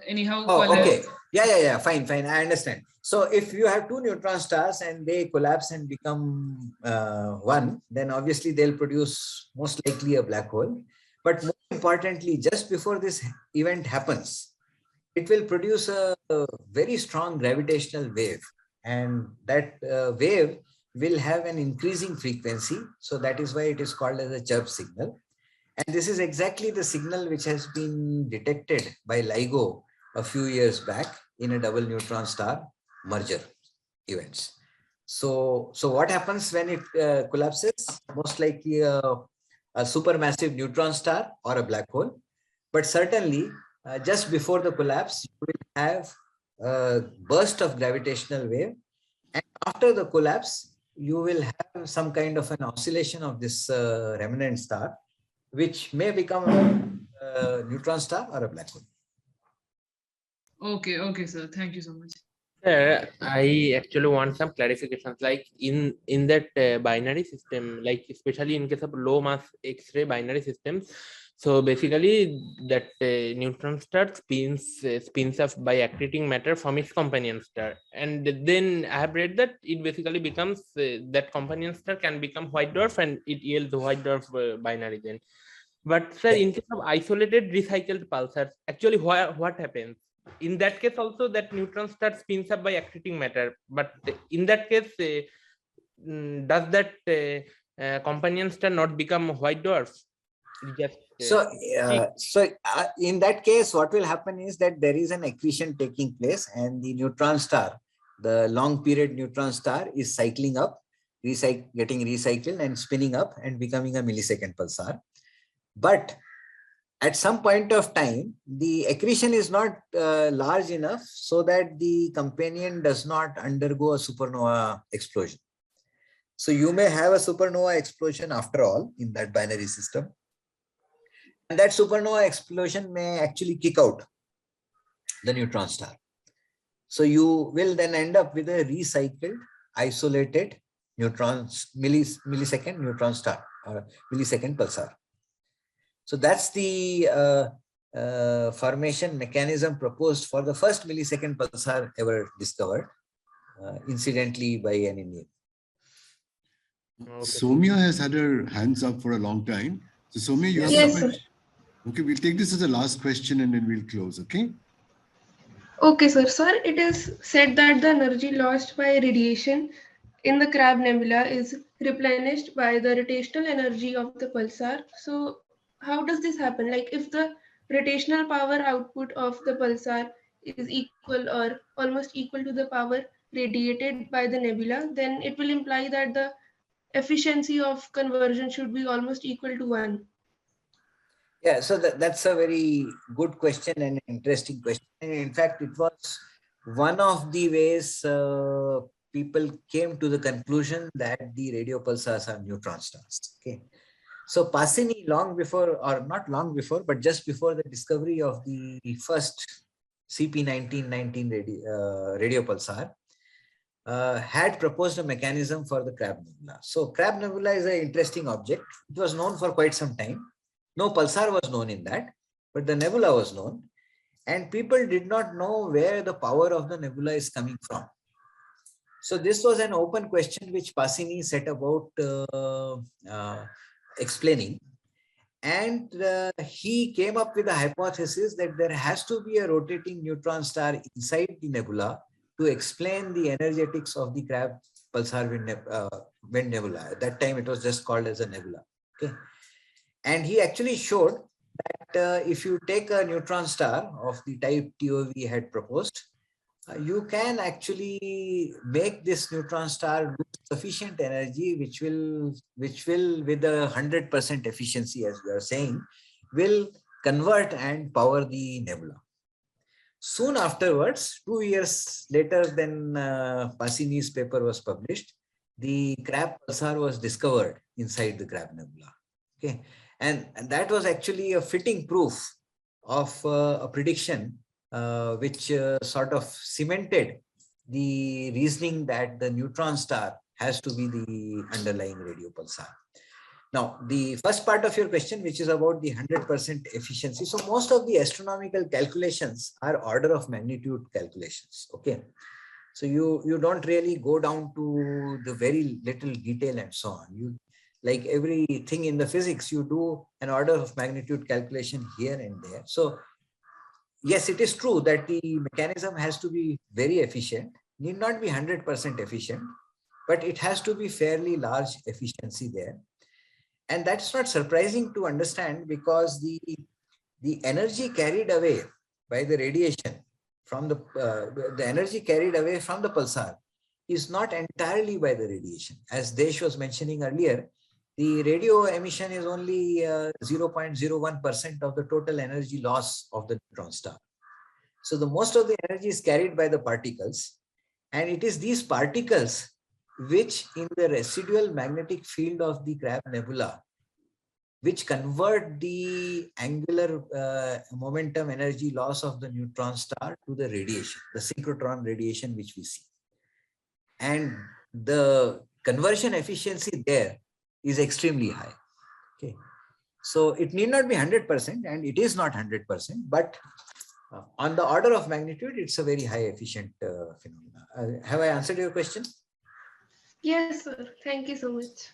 anyhow collapse? Okay. Yeah, fine. I understand. So if you have two neutron stars and they collapse and become one, then obviously they'll produce most likely a black hole. But more importantly, just before this event happens, it will produce a very strong gravitational wave. And that wave will have an increasing frequency. So that is why it is called as a chirp signal. And this is exactly the signal which has been detected by LIGO a few years back in a double neutron star merger events. So what happens when it collapses? Most likely a supermassive neutron star or a black hole. But certainly just before the collapse, you will have a burst of gravitational wave. And after the collapse, you will have some kind of an oscillation of this remnant star, which may become a neutron star or a black hole. Okay, sir. Thank you so much. I actually want some clarifications, like in that binary system, like especially in case of low mass X-ray binary systems. So basically that neutron star spins off by accreting matter from its companion star. And then I have read that it basically becomes, that companion star can become white dwarf and it yields white dwarf binary then. But sir, in case of isolated recycled pulsars, actually what happens? In that case also that neutron star spins up by accreting matter. But in that case, does that companion star not become white dwarf? So in that case, what will happen is that there is an accretion taking place and the neutron star, the long period neutron star, is cycling up, getting recycled and spinning up and becoming a millisecond pulsar. But at some point of time, the accretion is not large enough so that the companion does not undergo a supernova explosion. So you may have a supernova explosion after all in that binary system. And that supernova explosion may actually kick out the neutron star. So you will then end up with a recycled, isolated millisecond neutron star or millisecond pulsar. So that's the formation mechanism proposed for the first millisecond pulsar ever discovered, incidentally by an Indian. Soumya has had her hands up for a long time. So Soumya, you have Yes, a sir. question? Okay, we'll take this as the last question and then we'll close, okay? Okay, sir. Sir, it is said that the energy lost by radiation in the Crab Nebula is replenished by the rotational energy of the pulsar. So how does this happen? Like if the rotational power output of the pulsar is equal or almost equal to the power radiated by the nebula, then it will imply that the efficiency of conversion should be almost equal to 1. Yeah, so that's a very good question and interesting question. In fact, it was one of the ways people came to the conclusion that the radio pulsars are neutron stars. Okay, so Pacini, long before, or not long before, but just before the discovery of the first CP1919 radio pulsar, had proposed a mechanism for the Crab Nebula. So Crab Nebula is an interesting object. It was known for quite some time. No pulsar was known in that, but the nebula was known. And people did not know where the power of the nebula is coming from. So this was an open question which Passini set about explaining. And he came up with a hypothesis that there has to be a rotating neutron star inside the nebula to explain the energetics of the Crab pulsar wind nebula. At that time, it was just called as a nebula. Okay, and he actually showed that if you take a neutron star of the type TOV had proposed, you can actually make this neutron star lose sufficient energy, which will with 100% efficiency, as we are saying, will convert and power the nebula. Soon afterwards, 2 years later than Passini's paper was published, the Crab pulsar was discovered inside the Crab nebula. Okay, and that was actually a fitting proof of a prediction which sort of cemented the reasoning that the neutron star has to be the underlying radio pulsar. Now, the first part of your question, which is about the 100% efficiency. So most of the astronomical calculations are order of magnitude calculations. Okay. So you don't really go down to the very little detail and so on. You, like everything in the physics, you do an order of magnitude calculation here and there. So yes, it is true that the mechanism has to be very efficient, need not be 100% efficient, but it has to be fairly large efficiency there. And that's not surprising to understand, because the energy carried away by the radiation from the energy carried away from the pulsar is not entirely by the radiation. As Desh was mentioning earlier, the radio emission is only 0.01% of the total energy loss of the neutron star. So the most of the energy is carried by the particles, and it is these particles which in the residual magnetic field of the Crab nebula, which convert the angular momentum energy loss of the neutron star to the radiation, the synchrotron radiation which we see. And the conversion efficiency there is extremely high. Okay, so it need not be 100%, and it is not 100%, but on the order of magnitude, it's a very high efficient phenomena. Have I answered your question? Yes, sir. Thank you so much.